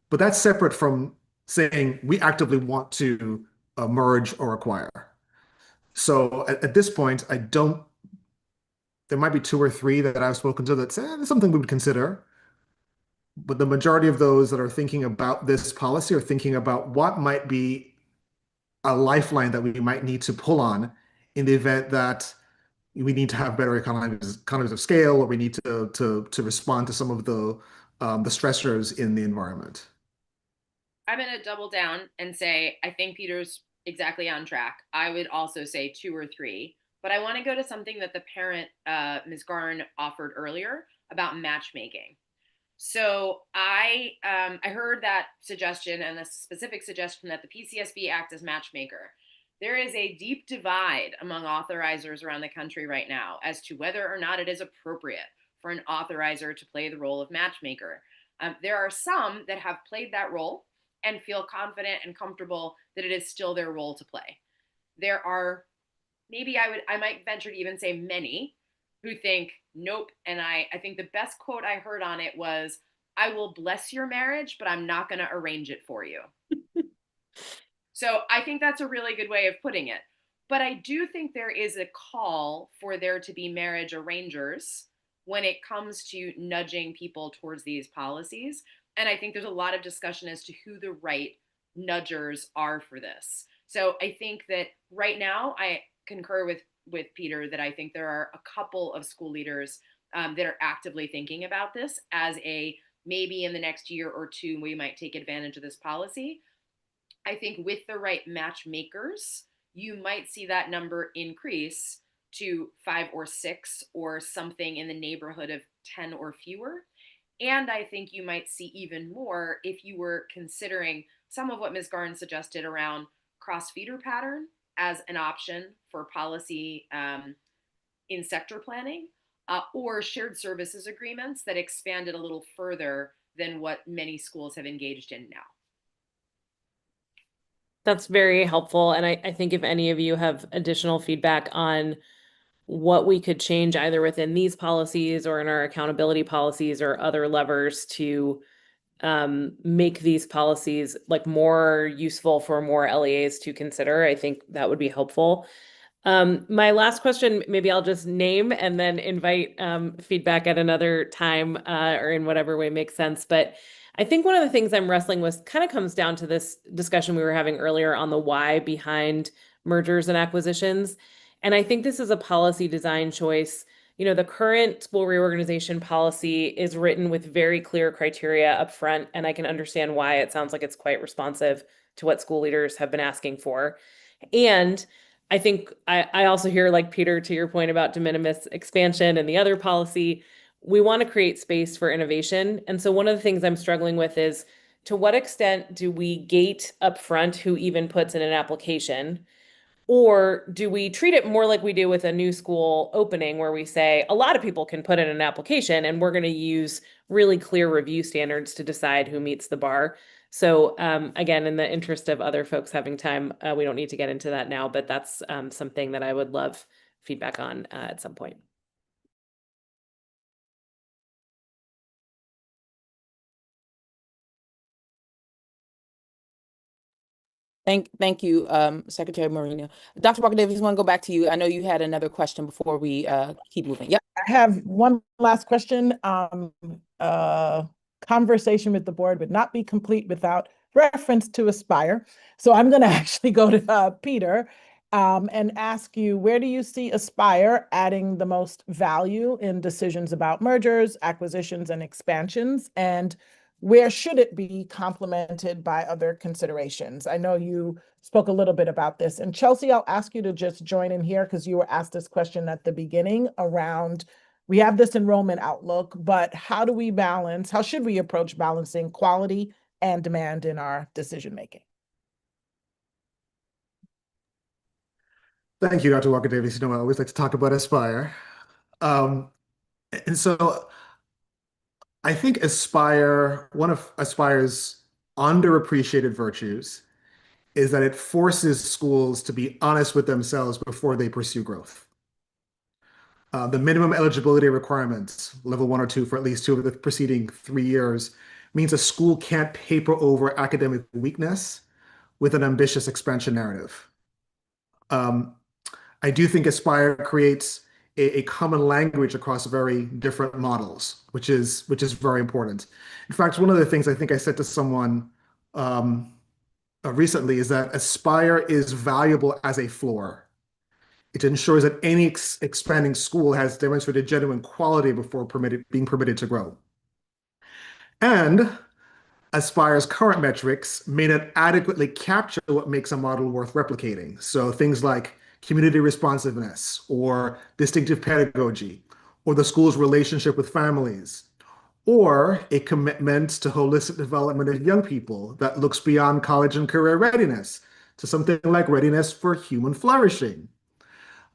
But that's separate from saying we actively want to merge or acquire. So at this point, there might be two or three that I've spoken to that say that's something we would consider. But the majority of those that are thinking about this policy are thinking about what might be a lifeline that we might need to pull on in the event that we need to have better economies of scale, or we need to respond to some of the stressors in the environment. I'm going to double down and say I think Peter's exactly on track. I would also say two or three, but I want to go to something that the parent, Ms. Garn, offered earlier about matchmaking. So I heard that suggestion and a specific suggestion that the PCSB act as matchmaker. There is a deep divide among authorizers around the country right now as to whether or not it is appropriate for an authorizer to play the role of matchmaker. There are some that have played that role and feel confident and comfortable that it is still their role to play. There are, maybe I might venture to even say many, who think nope. And I think the best quote I heard on it was, "I will bless your marriage, but I'm not going to arrange it for you." So I think that's a really good way of putting it. But I do think there is a call for there to be marriage arrangers when it comes to nudging people towards these policies. And I think there's a lot of discussion as to who the right nudgers are for this. So I think that right now I concur with Peter that I think there are a couple of school leaders that are actively thinking about this as a maybe in the next year or two we might take advantage of this policy. I think with the right matchmakers, you might see that number increase to 5 or 6 or something in the neighborhood of 10 or fewer. And I think you might see even more if you were considering some of what Ms. Garn suggested around cross feeder pattern as an option for policy in sector planning, or shared services agreements that expanded a little further than what many schools have engaged in now. That's very helpful. And I think if any of you have additional feedback on what we could change either within these policies or in our accountability policies or other levers to make these policies like more useful for more LEAs to consider, I think that would be helpful. My last question, maybe I'll just name and then invite feedback at another time or in whatever way makes sense. But I think one of the things I'm wrestling with kind of comes down to this discussion we were having earlier on the why behind mergers and acquisitions. And I think this is a policy design choice. You know, the current school reorganization policy is written with very clear criteria up front, and I can understand why it sounds like it's quite responsive to what school leaders have been asking for. And I think I also hear, like Peter, to your point about de minimis expansion and the other policy, we want to create space for innovation. And so one of the things I'm struggling with is to what extent do we gate upfront who even puts in an application? Or do we treat it more like we do with a new school opening where we say a lot of people can put in an application and we're going to use really clear review standards to decide who meets the bar? So again, in the interest of other folks having time, we don't need to get into that now, but that's something that I would love feedback on at some point. Thank you, Secretary Marino. Dr. Walker Davis, I want to go back to you. I know you had another question before we keep moving. Yep. I have one last question. Conversation with the board would not be complete without reference to Aspire. So I'm going to actually go to Peter and ask you, where do you see Aspire adding the most value in decisions about mergers, acquisitions, and expansions? And where should it be complemented by other considerations? I know you spoke a little bit about this. And Chelsea, I'll ask you to just join in here because you were asked this question at the beginning around, we have this enrollment outlook, but how do we balance, how should we approach balancing quality and demand in our decision-making? Thank you, Dr. Walker Davis. You know, I always like to talk about Aspire. And so I think Aspire, one of Aspire's underappreciated virtues is that it forces schools to be honest with themselves before they pursue growth. The minimum eligibility requirements, level 1 or 2 for at least 2 of the preceding 3 years, means a school can't paper over academic weakness with an ambitious expansion narrative. I do think Aspire creates a common language across very different models, which is very important. In fact, one of the things I think I said to someone recently is that Aspire is valuable as a floor. It ensures that any expanding school has demonstrated genuine quality before being permitted to grow. And Aspire's current metrics may not adequately capture what makes a model worth replicating. So things like community responsiveness or distinctive pedagogy or the school's relationship with families or a commitment to holistic development of young people that looks beyond college and career readiness to something like readiness for human flourishing.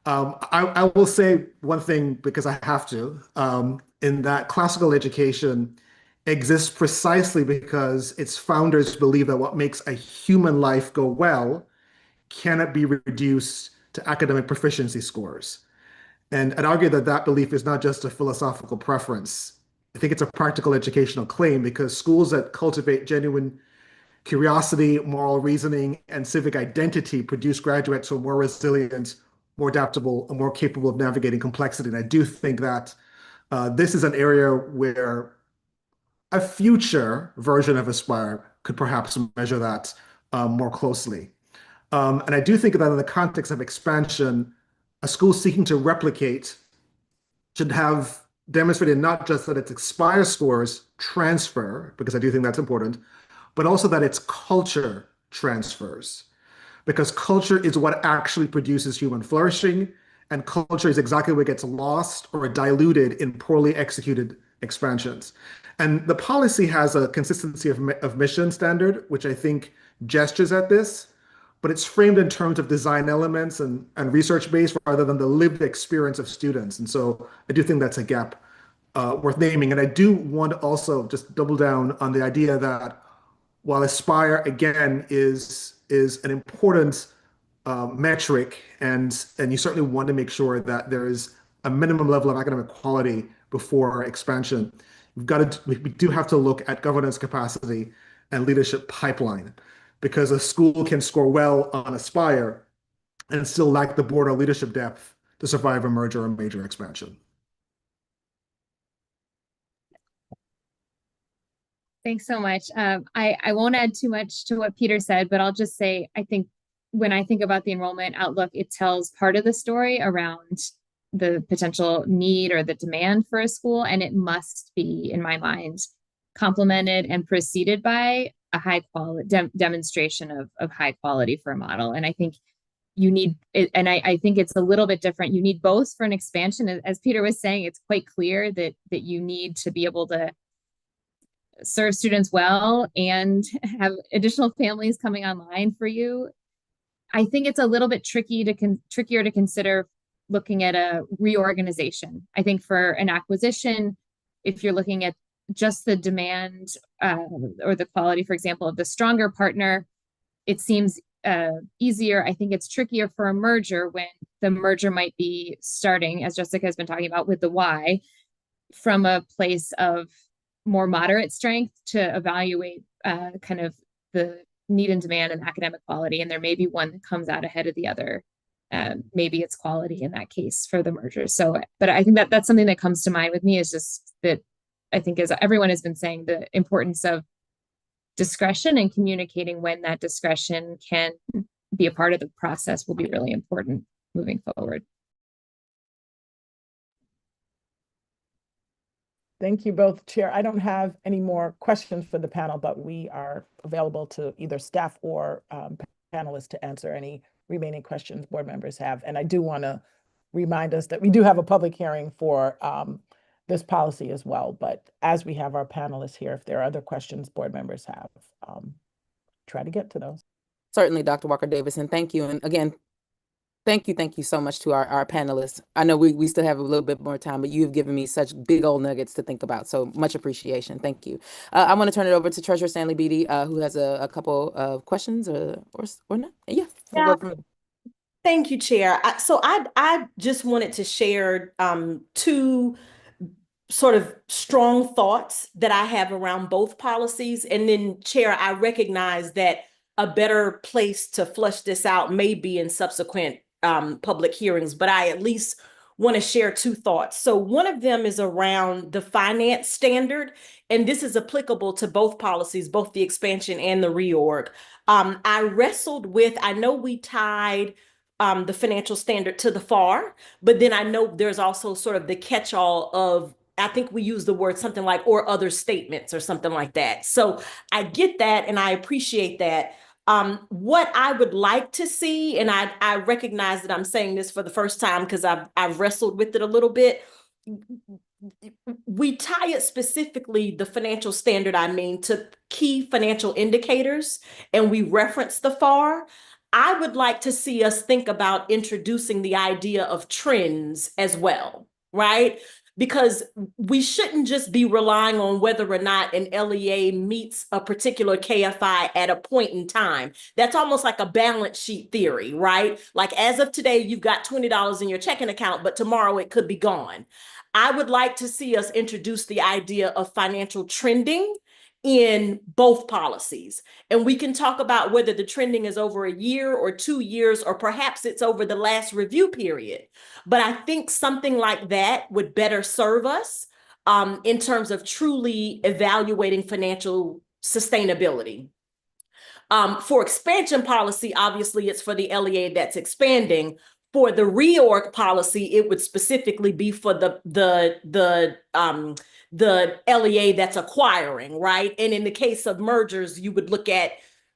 I will say one thing because I have to, in that classical education exists precisely because its founders believe that what makes a human life go well cannot be reduced to academic proficiency scores. And I'd argue that that belief is not just a philosophical preference. I think it's a practical educational claim because schools that cultivate genuine curiosity, moral reasoning, and civic identity produce graduates who are more resilient, more adaptable, and more capable of navigating complexity. And I do think that this is an area where a future version of Aspire could perhaps measure that more closely. And I do think that in the context of expansion, a school seeking to replicate should have demonstrated not just that its Aspire scores transfer, because I do think that's important, but also that its culture transfers. Because culture is what actually produces human flourishing, and culture is exactly what gets lost or diluted in poorly executed expansions. And the policy has a consistency of mission standard, which I think gestures at this, but it's framed in terms of design elements and research based rather than the lived experience of students. And so I do think that's a gap worth naming. And I do want to also just double down on the idea that while Aspire, again, is an important metric, and you certainly want to make sure that there is a minimum level of academic quality before expansion. We do have to look at governance capacity and leadership pipeline, because a school can score well on Aspire and still lack the board or leadership depth to survive a merger or major expansion. Thanks so much. I won't add too much to what Peter said, but I'll just say, I think when I think about the enrollment outlook, it tells part of the story around the potential need or the demand for a school, and it must be, in my mind, complemented and preceded by a high quality demonstration of high quality for a model. And I think you need it, and I think it's a little bit different. You need both for an expansion. As Peter was saying, it's quite clear that you need to be able to serve students well and have additional families coming online for you. I think it's a little bit trickier to consider looking at a reorganization. I think for an acquisition, if you're looking at just the demand or the quality, for example, of the stronger partner, it seems easier. I think it's trickier for a merger when the merger might be starting, as Jessica has been talking about with the why, from a place of more moderate strength to evaluate kind of the need and demand and academic quality. And there may be one that comes out ahead of the other. Maybe it's quality in that case for the merger. So, but I think that's something that comes to mind with me, is just that I think, as everyone has been saying, the importance of discretion and communicating when that discretion can be a part of the process will be really important moving forward. Thank you both, Chair. I don't have any more questions for the panel, but we are available to either staff or panelists to answer any remaining questions board members have. And I do want to remind us that we do have a public hearing for this policy as well. But as we have our panelists here, if there are other questions board members have, try to get to those. Certainly, Dr. Walker-Davis, and thank you. And again, thank you so much to our panelists. I know we still have a little bit more time, but you've given me such big old nuggets to think about. So much appreciation. Thank you. I want to turn it over to Treasurer Stanley Beatty, who has a couple of questions or not. Yeah. We'll go from Thank you, Chair. So I just wanted to share two sort of strong thoughts that I have around both policies. And then, Chair, I recognize that a better place to flush this out may be in subsequent public hearings, but I at least want to share two thoughts. So one of them is around the finance standard, and this is applicable to both policies, both the expansion and the reorg. I wrestled with, I know we tied the financial standard to the FAR, but then I know there's also sort of the catch-all of, I think we use the word something like, or other statements or something like that. So I get that and I appreciate that. What I would like to see, and I recognize that I'm saying this for the first time because I've wrestled with it a little bit. we tie it specifically, the financial standard, I mean, to key financial indicators, and we reference the FAR. I would like to see us think about introducing the idea of trends as well, right? Because we shouldn't just be relying on whether or not an LEA meets a particular KFI at a point in time. That's almost like a balance sheet theory, right? Like as of today, you've got $20 in your checking account, but tomorrow it could be gone. I would like to see us introduce the idea of financial trending in both policies. And we can talk about whether the trending is over a year or 2 years, or perhaps it's over the last review period. But I think something like that would better serve us in terms of truly evaluating financial sustainability. For expansion policy, obviously, it's for the LEA that's expanding. For the reorg policy, it would specifically be for the LEA that's acquiring, right? And in the case of mergers, you would look at,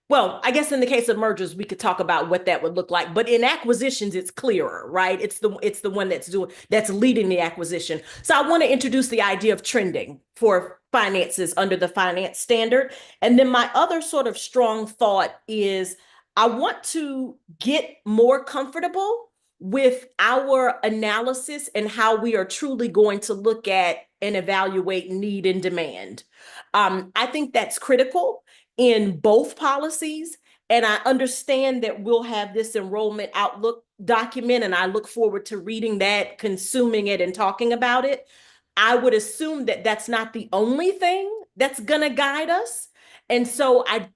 well, I guess in the case of mergers, we could talk about what that would look like. But in acquisitions, it's clearer, right? It's the one that's leading the acquisition. So I want to introduce the idea of trending for finances under the finance standard. And then my other sort of strong thought is I want to get more comfortable with our analysis and how we are truly going to look at and evaluate need and demand. I think that's critical in both policies. And I understand that we'll have this enrollment outlook document, and I look forward to reading that, consuming it, and talking about it. I would assume that that's not the only thing that's going to guide us. And so I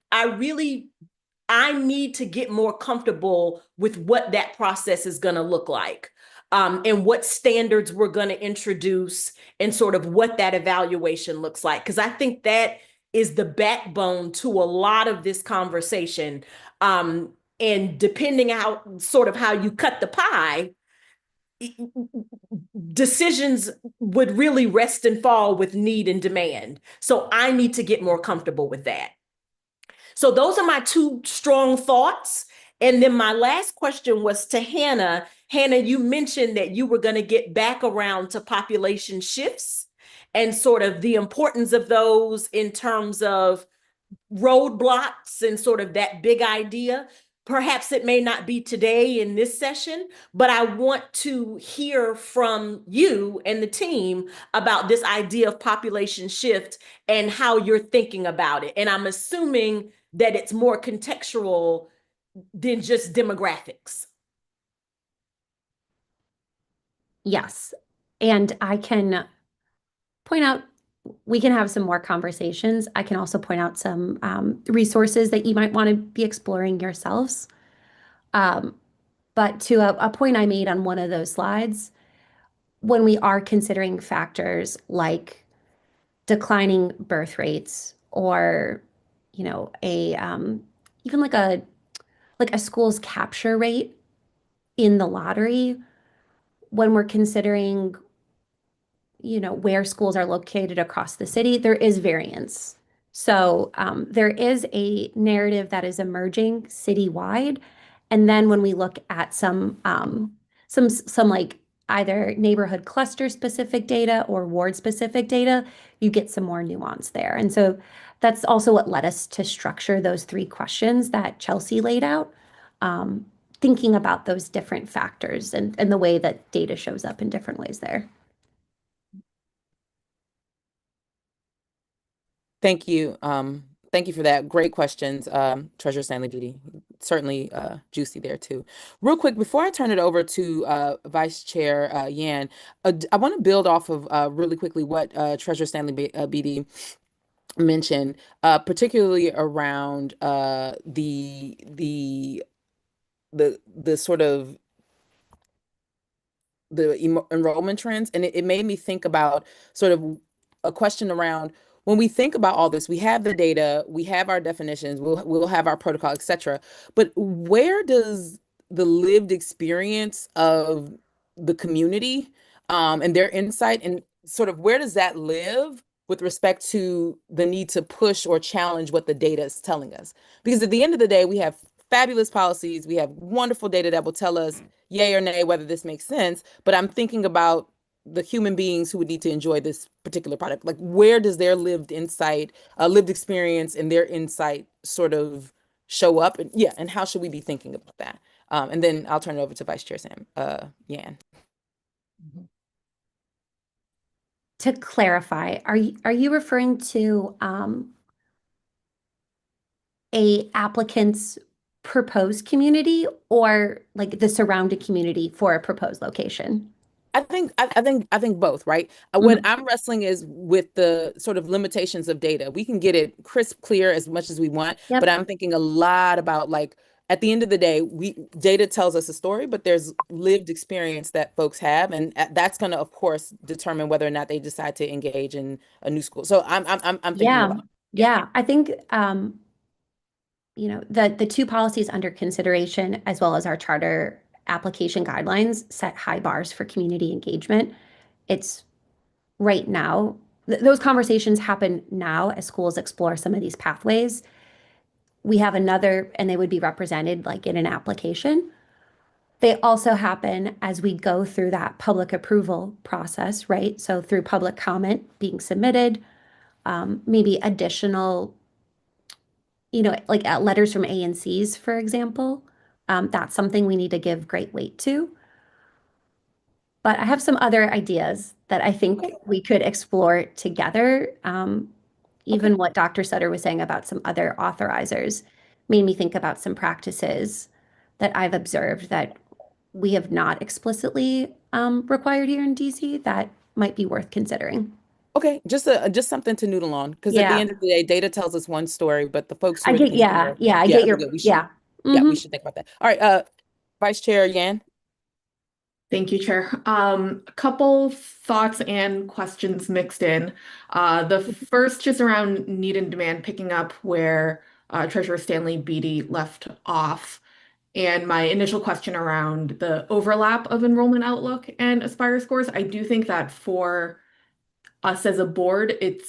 need to get more comfortable with what that process is going to look like, and what standards we're going to introduce, and sort of what that evaluation looks like. Because I think that is the backbone to a lot of this conversation. And depending how you cut the pie, decisions would really rest and fall with need and demand. So I need to get more comfortable with that. So those are my two strong thoughts. And then my last question was to Hannah. Hannah, you mentioned that you were going to get back around to population shifts and sort of the importance of those in terms of roadblocks and sort of that big idea. Perhaps it may not be today in this session, but I want to hear from you and the team about this idea of population shift and how you're thinking about it. And I'm assuming that it's more contextual than just demographics. Yes. And I can point out, we can have some more conversations. I can also point out some resources that you might want to be exploring yourselves. But to a point I made on one of those slides, when we are considering factors like declining birth rates, or even like a school's capture rate in the lottery, when we're considering where schools are located across the city, there is variance. So there is a narrative that is emerging citywide. And then when we look at some like either neighborhood cluster specific data or ward specific data, you get some more nuance there. And so that's also what led us to structure those 3 questions that Chelsea laid out, thinking about those different factors and the way that data shows up in different ways there. Thank you. Thank you for that. Great questions, Treasurer Stanley Beatty. Certainly juicy there too. Real quick, before I turn it over to Vice Chair Yan, I want to build off of really quickly what Treasurer Stanley Beatty mentioned, particularly around the sort of the enrollment trends. And it made me think about sort of a question around, when we think about all this, we have the data, we have our definitions, we'll have our protocol, et cetera. But where does the lived experience of the community and their insight, and sort of where does that live with respect to the need to push or challenge what the data is telling us? Because at the end of the day, we have fabulous policies, we have wonderful data that will tell us yay or nay whether this makes sense. But I'm thinking about the human beings who would need to enjoy this particular product? Like, where does their lived insight, lived experience and their insight sort of show up? And yeah, and how should we be thinking about that? And then I'll turn it over to Vice Chair Yan. To clarify, are you referring to a applicant's proposed community or like the surrounding community for a proposed location? I think both, right? What I'm wrestling is with the sort of limitations of data. We can get it crisp, clear as much as we want, Yep. but I'm thinking a lot about, like, at the end of the day, data tells us a story, but there's lived experience that folks have, and that's going to, of course, determine whether or not they decide to engage in a new school. So I'm thinking about. Yeah. I think the two policies under consideration, as well as our charter application guidelines, set high bars for community engagement. It's right now, those conversations happen now as schools explore some of these pathways. We have another, and they would be represented like in an application. They also happen as we go through that public approval process, right? So through public comment being submitted, maybe additional, like letters from ANCs, for example. That's something we need to give great weight to. But I have some other ideas that I think we could explore together. Even what Dr. Sutter was saying about some other authorizers made me think about some practices that I've observed that we have not explicitly required here in DC that might be worth considering. Okay, just something to noodle on, because at the end of the day, data tells us one story, but the folks who I get, yeah, I get your, we should, we should think about that. All right, Vice Chair Yan. Thank you, Chair. A couple thoughts and questions mixed in. The first just around need and demand, picking up where Treasurer Stanley Beatty left off. And my initial question around the overlap of enrollment outlook and Aspire scores. I do think that for us as a board, it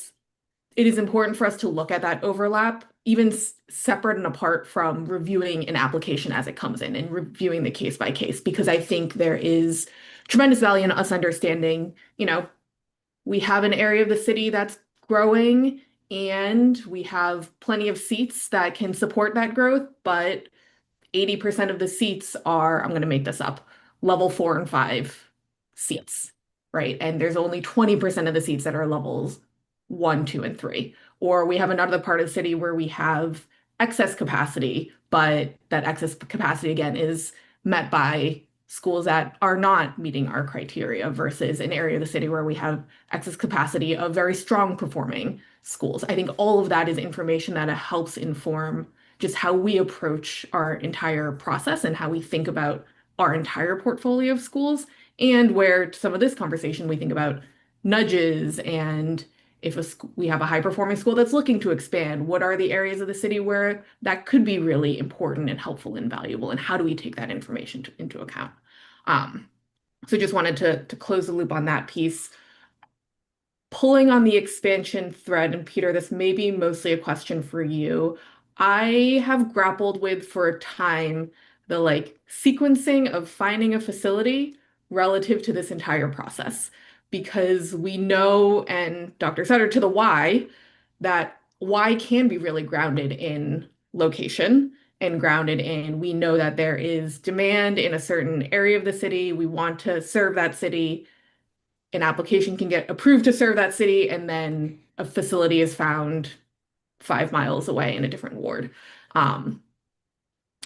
is important for us to look at that overlap, even separate and apart from reviewing an application as it comes in and reviewing the case by case, because I think there is tremendous value in us understanding, we have an area of the city that's growing and we have plenty of seats that can support that growth, but 80% of the seats are, I'm going to make this up, level 4 and 5 seats, right? And there's only 20% of the seats that are levels 1, 2, and 3. Or we have another part of the city where we have excess capacity, but that excess capacity, again, is met by schools that are not meeting our criteria versus an area of the city where we have excess capacity of very strong performing schools. I think all of that is information that helps inform just how we approach our entire process and how we think about our entire portfolio of schools, and where some of this conversation we think about nudges, and if we have a high performing school that's looking to expand, what are the areas of the city where that could be really important and helpful and valuable, and how do we take that information into account? So just wanted to close the loop on that piece. Pulling on the expansion thread, and Peter, this may be mostly a question for you. I have grappled with for a time the sequencing of finding a facility relative to this entire process, because we know, and Dr. Sutter to the why, that why can be really grounded in location and grounded in, we know that there is demand in a certain area of the city. We want to serve that city. An application can get approved to serve that city, and then a facility is found 5 miles away in a different ward.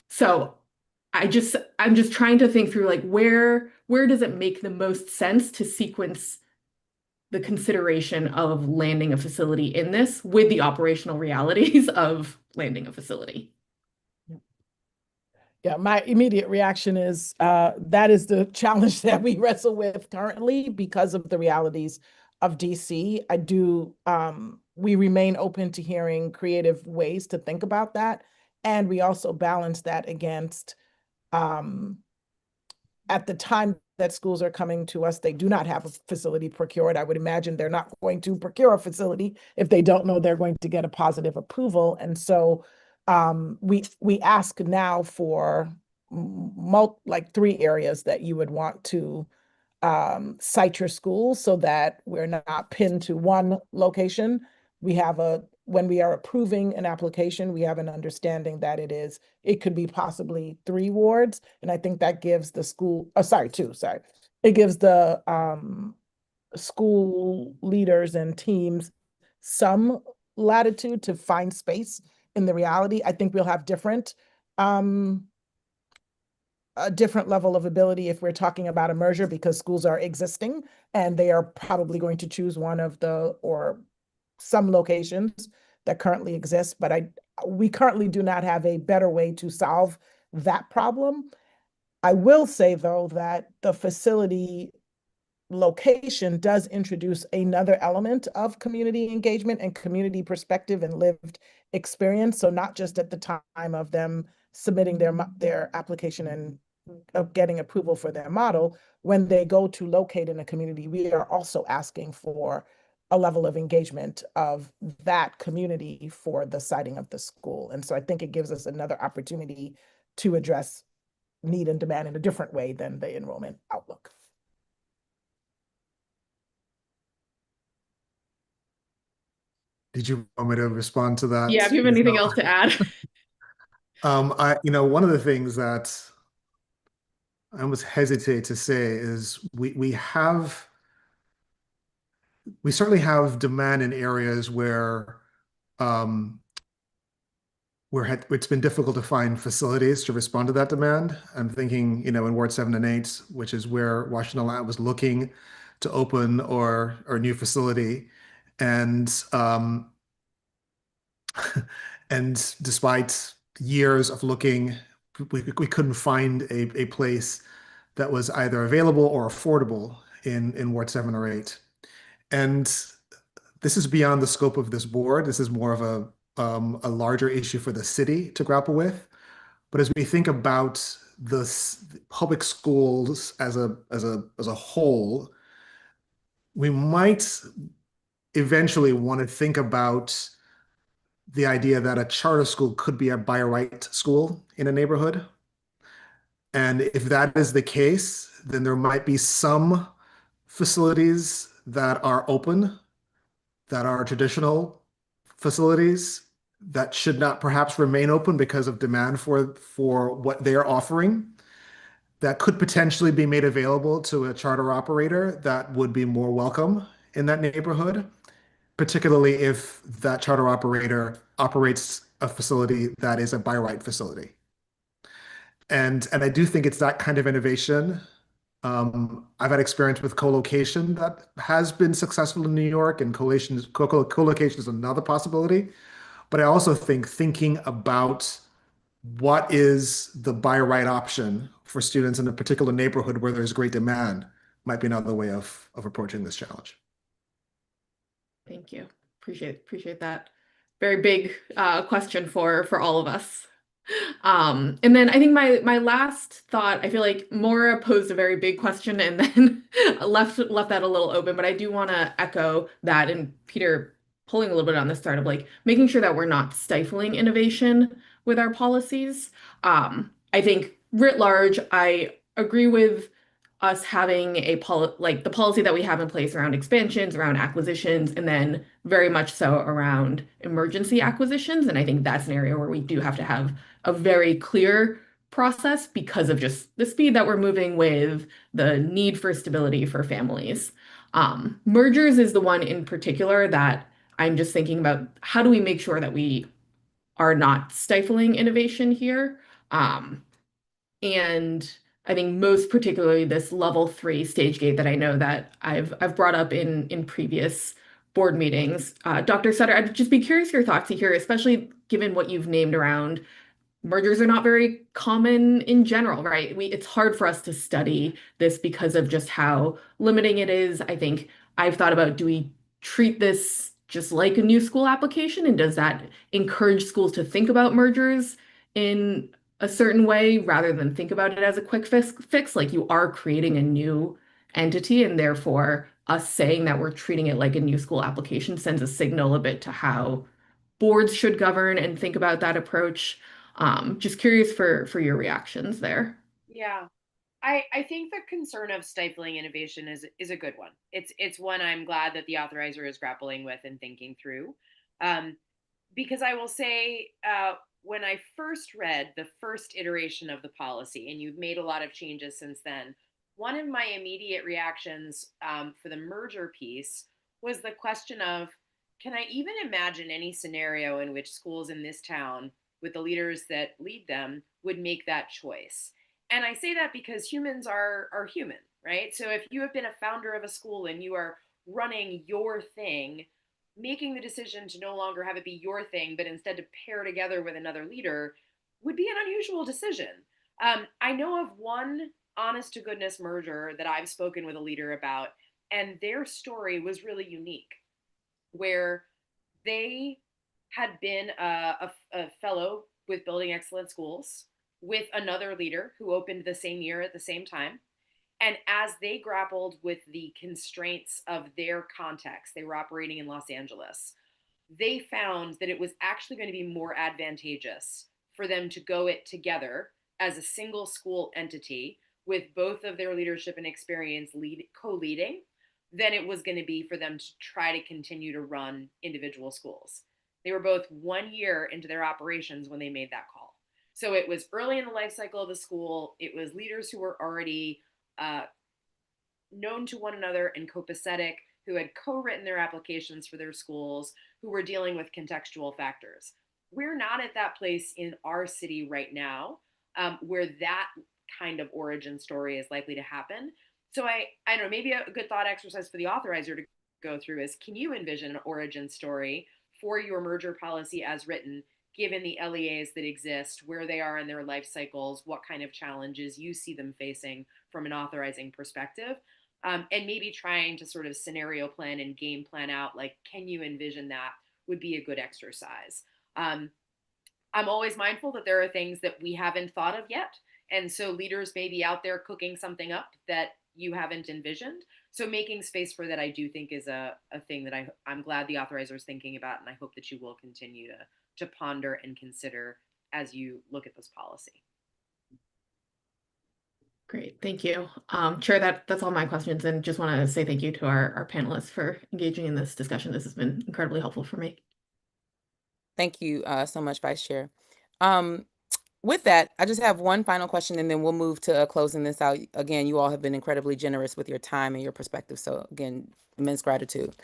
So I'm just trying to think through where does it make the most sense to sequence the consideration of landing a facility in this with the operational realities of landing a facility. Yeah, my immediate reaction is that is the challenge that we wrestle with currently because of the realities of DC. We remain open to hearing creative ways to think about that. And we also balance that against, at the time that schools are coming to us, they do not have a facility procured. I would imagine they're not going to procure a facility if they don't know they're going to get a positive approval. And so we ask now for 3 areas that you would want to cite your school so that we're not pinned to one location. When we are approving an application, we have an understanding that it could be possibly 3 wards. And I think that gives the school, two, sorry. It gives the school leaders and teams some latitude to find space in the reality. I think we'll have a different level of ability if we're talking about a merger, because schools are existing and they are probably going to choose one of or some locations that currently exist. But we currently do not have a better way to solve that problem. I will say, though, that the facility location does introduce another element of community engagement and community perspective and lived experience. So not just at the time of them submitting their application and of getting approval for their model, when they go to locate in a community, we are also asking for a level of engagement of that community for the siting of the school. And so I think it gives us another opportunity to address need and demand in a different way than the enrollment outlook. Did you want me to respond to that? Yeah, if you have anything else to add. One of the things that I almost hesitate to say is we certainly have demand in areas where it's been difficult to find facilities to respond to that demand. I'm thinking, in Ward 7 and 8, which is where Washington Land was looking to open or a new facility. And and despite years of looking, we couldn't find a place that was either available or affordable in Ward 7 or 8. And this is beyond the scope of this board. This is more of a larger issue for the city to grapple with. But as we think about the public schools as a whole, we might eventually want to think about the idea that a charter school could be a by right school in a neighborhood. And if that is the case, then there might be some facilities that are open, that are traditional facilities that should not perhaps remain open because of demand for what they're offering, that could potentially be made available to a charter operator that would be more welcome in that neighborhood, particularly if that charter operator operates a facility that is a by right facility. And I do think it's that kind of innovation. I've had experience with co-location that has been successful in New York, and co-location is another possibility. But I also think thinking about what is the by right option for students in a particular neighborhood where there's great demand might be another way of approaching this challenge. Thank you. Appreciate that. Very big question for all of us. And then I think my last thought, I feel like Maura posed a very big question and then left that a little open, but I do want to echo that, and Peter pulling a little bit on this thread of like making sure that we're not stifling innovation with our policies. I think writ large, I agree with us having the policy that we have in place around expansions, around acquisitions, and then very much so around emergency acquisitions. And I think that's an area where we do have to have a very clear process because of just the speed that we're moving with the need for stability for families. Mergers is the one in particular that I'm just thinking about, how do we make sure that we are not stifling innovation here? And I think most particularly this level 3 stage gate that I know that I've brought up in previous board meetings. Dr. Sutter, I'd just be curious your thoughts to hear, especially given what you've named around mergers are not very common in general, right? It's hard for us to study this because of just how limiting it is. I think I've thought about, do we treat this just like a new school application? And does that encourage schools to think about mergers in a certain way rather than think about it as a quick fix? Like, you are creating a new entity, and therefore us saying that we're treating it like a new school application sends a signal a bit to how boards should govern and think about that approach. Just curious for your reactions there. Yeah. I think the concern of stifling innovation is a good one. It's one I'm glad that the authorizer is grappling with and thinking through. Um, because I will say, when I first read the first iteration of the policy, and you've made a lot of changes since then, one of my immediate reactions, for the merger piece was the question of, can I even imagine any scenario in which schools in this town, with the leaders that lead them, would make that choice? And I say that because humans are human, right? So if you have been a founder of a school and you are running your thing, making the decision to no longer have it be your thing, but instead to pair together with another leader would be an unusual decision. I know of one honest to goodness merger that I've spoken with a leader about, and their story was really unique, where they had been a fellow with Building Excellent Schools with another leader who opened the same year at the same time. And as they grappled with the constraints of their context, they were operating in Los Angeles, they found that it was actually going to be more advantageous for them to go it together as a single school entity with both of their leadership and experience co-leading than it was going to be for them to try to continue to run individual schools. They were both 1 year into their operations when they made that call. So it was early in the life cycle of the school. It was leaders who were already known to one another and copacetic, who had co-written their applications for their schools, who were dealing with contextual factors. We're not at that place in our city right now, where that kind of origin story is likely to happen. So I don't know, maybe a good thought exercise for the authorizer to go through is, can you envision an origin story for your merger policy as written, given the LEAs that exist, where they are in their life cycles, what kind of challenges you see them facing from an authorizing perspective, and maybe trying to sort of scenario plan and game plan out, like, can you envision that would be a good exercise. I'm always mindful that there are things that we haven't thought of yet. And so leaders may be out there cooking something up that you haven't envisioned. So making space for that, I do think, is a thing that I'm glad the authorizer is thinking about. And I hope that you will continue to ponder and consider as you look at this policy. Great, thank you. Chair, that's all my questions, and just want to say thank you to our panelists for engaging in this discussion. This has been incredibly helpful for me. Thank you so much, Vice Chair. With that, I just have one final question, and then we'll move to closing this out. Again, you all have been incredibly generous with your time and your perspective. So again, immense gratitude.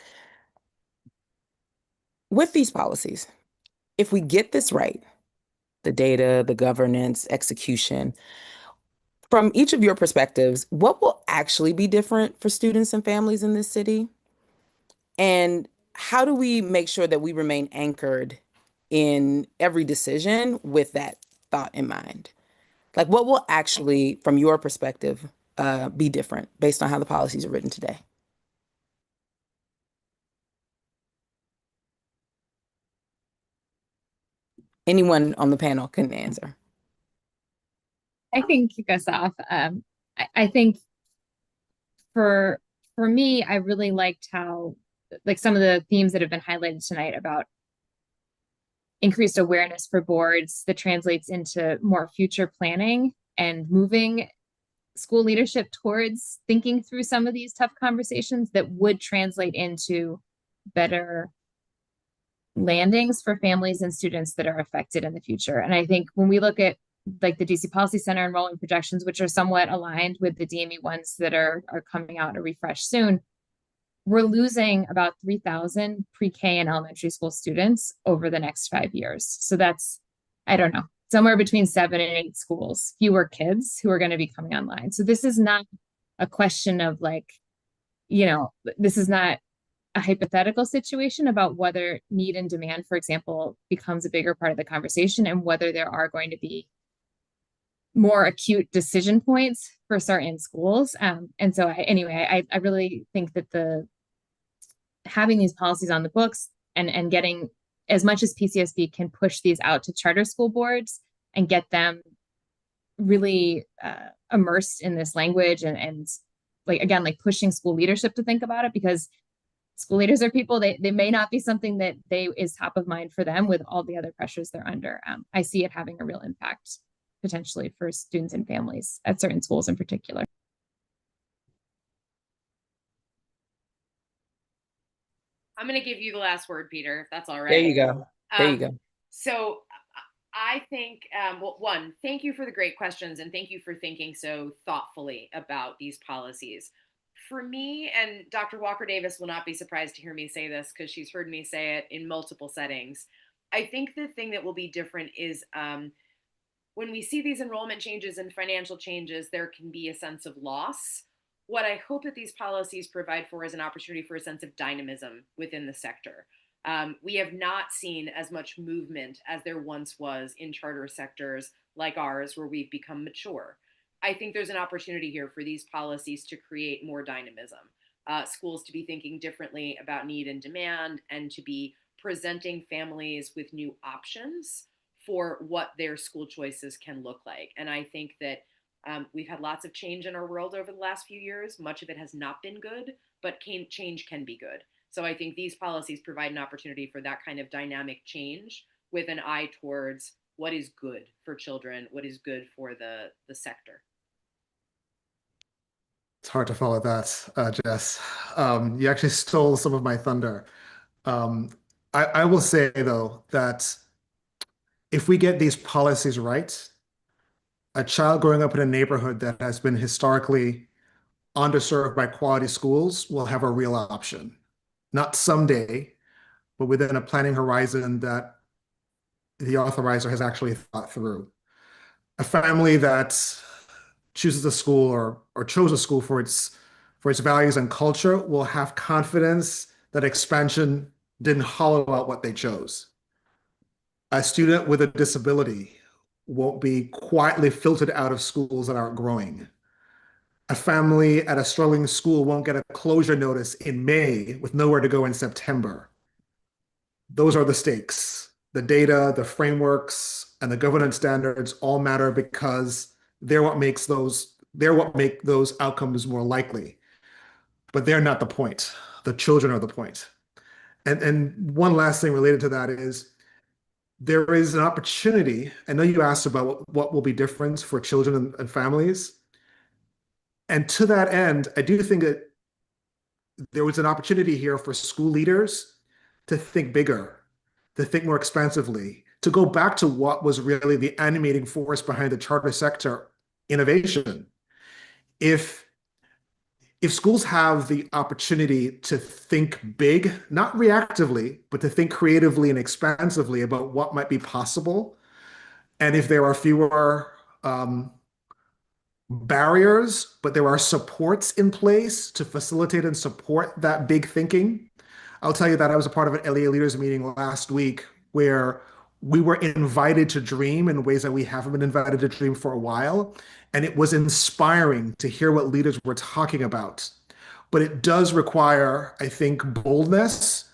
With these policies, if we get this right, the data, the governance, execution, from each of your perspectives, what will actually be different for students and families in this city? And how do we make sure that we remain anchored in every decision with that thought in mind? Like, what will actually, from your perspective, be different based on how the policies are written today? Anyone on the panel can answer. I can kick us off. I think for me, I really liked how, like, some of the themes that have been highlighted tonight about increased awareness for boards that translates into more future planning and moving school leadership towards thinking through some of these tough conversations that would translate into better landings for families and students that are affected in the future. And I think when we look at, like, the DC Policy Center enrollment projections, which are somewhat aligned with the DME ones that are coming out a refresh soon, we're losing about 3,000 pre-K and elementary school students over the next 5 years. So that's, I don't know, somewhere between 7 and 8 schools, fewer kids who are going to be coming online. So this is not a question of, like, you know, this is not a hypothetical situation about whether need and demand, for example, becomes a bigger part of the conversation, and whether there are going to be more acute decision points for certain schools. And so I really think that having these policies on the books and getting as much as PCSB can push these out to charter school boards and get them really immersed in this language and like, again, like, pushing school leadership to think about it, because school leaders are people, they may not be something that is top of mind for them with all the other pressures they're under. I see it having a real impact potentially for students and families at certain schools in particular. I'm going to give you the last word, Peter, if that's all right. There you go. There you go. So I think, well, one, thank you for the great questions and thank you for thinking so thoughtfully about these policies. For me, and Dr. Walker Davis will not be surprised to hear me say this because she's heard me say it in multiple settings. I think the thing that will be different is when we see these enrollment changes and financial changes, there can be a sense of loss. What I hope that these policies provide for is an opportunity for a sense of dynamism within the sector. We have not seen as much movement as there once was in charter sectors like ours, where we've become mature. I think there's an opportunity here for these policies to create more dynamism, schools to be thinking differently about need and demand, and to be presenting families with new options for what their school choices can look like. And I think that we've had lots of change in our world over the last few years. Much of it has not been good, but change can be good. So I think these policies provide an opportunity for that kind of dynamic change with an eye towards what is good for children, what is good for the sector. It's hard to follow that, Jess. You actually stole some of my thunder. I will say, though, that if we get these policies right, a child growing up in a neighborhood that has been historically underserved by quality schools will have a real option. Not someday, but within a planning horizon that the authorizer has actually thought through. A family that chooses a school or chose a school for its values and culture will have confidence that expansion didn't hollow out what they chose. A student with a disability won't be quietly filtered out of schools that aren't growing. A family at a struggling school won't get a closure notice in May with nowhere to go in September. Those are the stakes. The data, the frameworks, and the governance standards all matter because they're what make those outcomes more likely. But they're not the point. The children are the point. And one last thing related to that is there is an opportunity. I know you asked about what will be different for children and families. And to that end, I do think that there was an opportunity here for school leaders to think bigger, to think more expansively, to go back to what was really the animating force behind the charter sector innovation. If schools have the opportunity to think big, not reactively, but to think creatively and expansively about what might be possible, and if there are fewer barriers, but there are supports in place to facilitate and support that big thinking. I'll tell you that I was a part of an LEA leaders meeting last week where we were invited to dream in ways that we haven't been invited to dream for a while. And it was inspiring to hear what leaders were talking about. But it does require, I think, boldness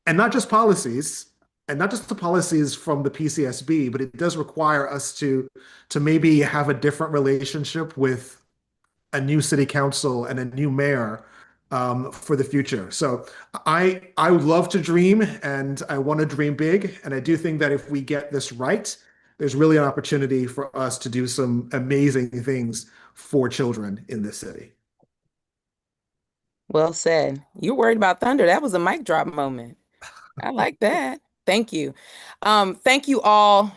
and not just policies, and not just the policies from the PCSB, but it does require us to maybe have a different relationship with a new city council and a new mayor for the future. So I would love to dream, and I want to dream big. And I do think that if we get this right, there's really an opportunity for us to do some amazing things for children in this city. Well said. You're worried about thunder. That was a mic drop moment. I like that. Thank you. Thank you all.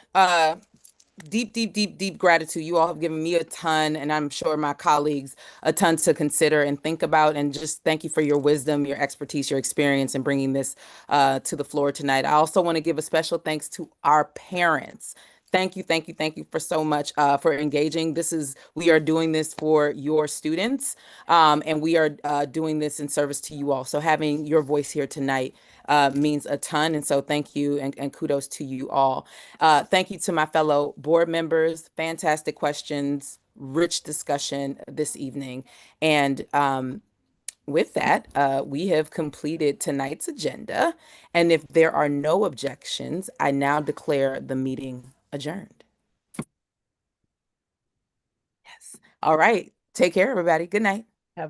Deep gratitude. You all have given me a ton, and I'm sure my colleagues a ton to consider and think about. And just thank you for your wisdom, your expertise, your experience in bringing this to the floor tonight. I also want to give a special thanks to our parents. Thank you for so much for engaging. We are doing this for your students, and we are doing this in service to you all. So having your voice here tonight means a ton. And so thank you and kudos to you all. Thank you to my fellow board members. Fantastic questions, rich discussion this evening. And with that, we have completed tonight's agenda. And if there are no objections, I now declare the meeting adjourned. Yes. All right. Take care, everybody. Good night.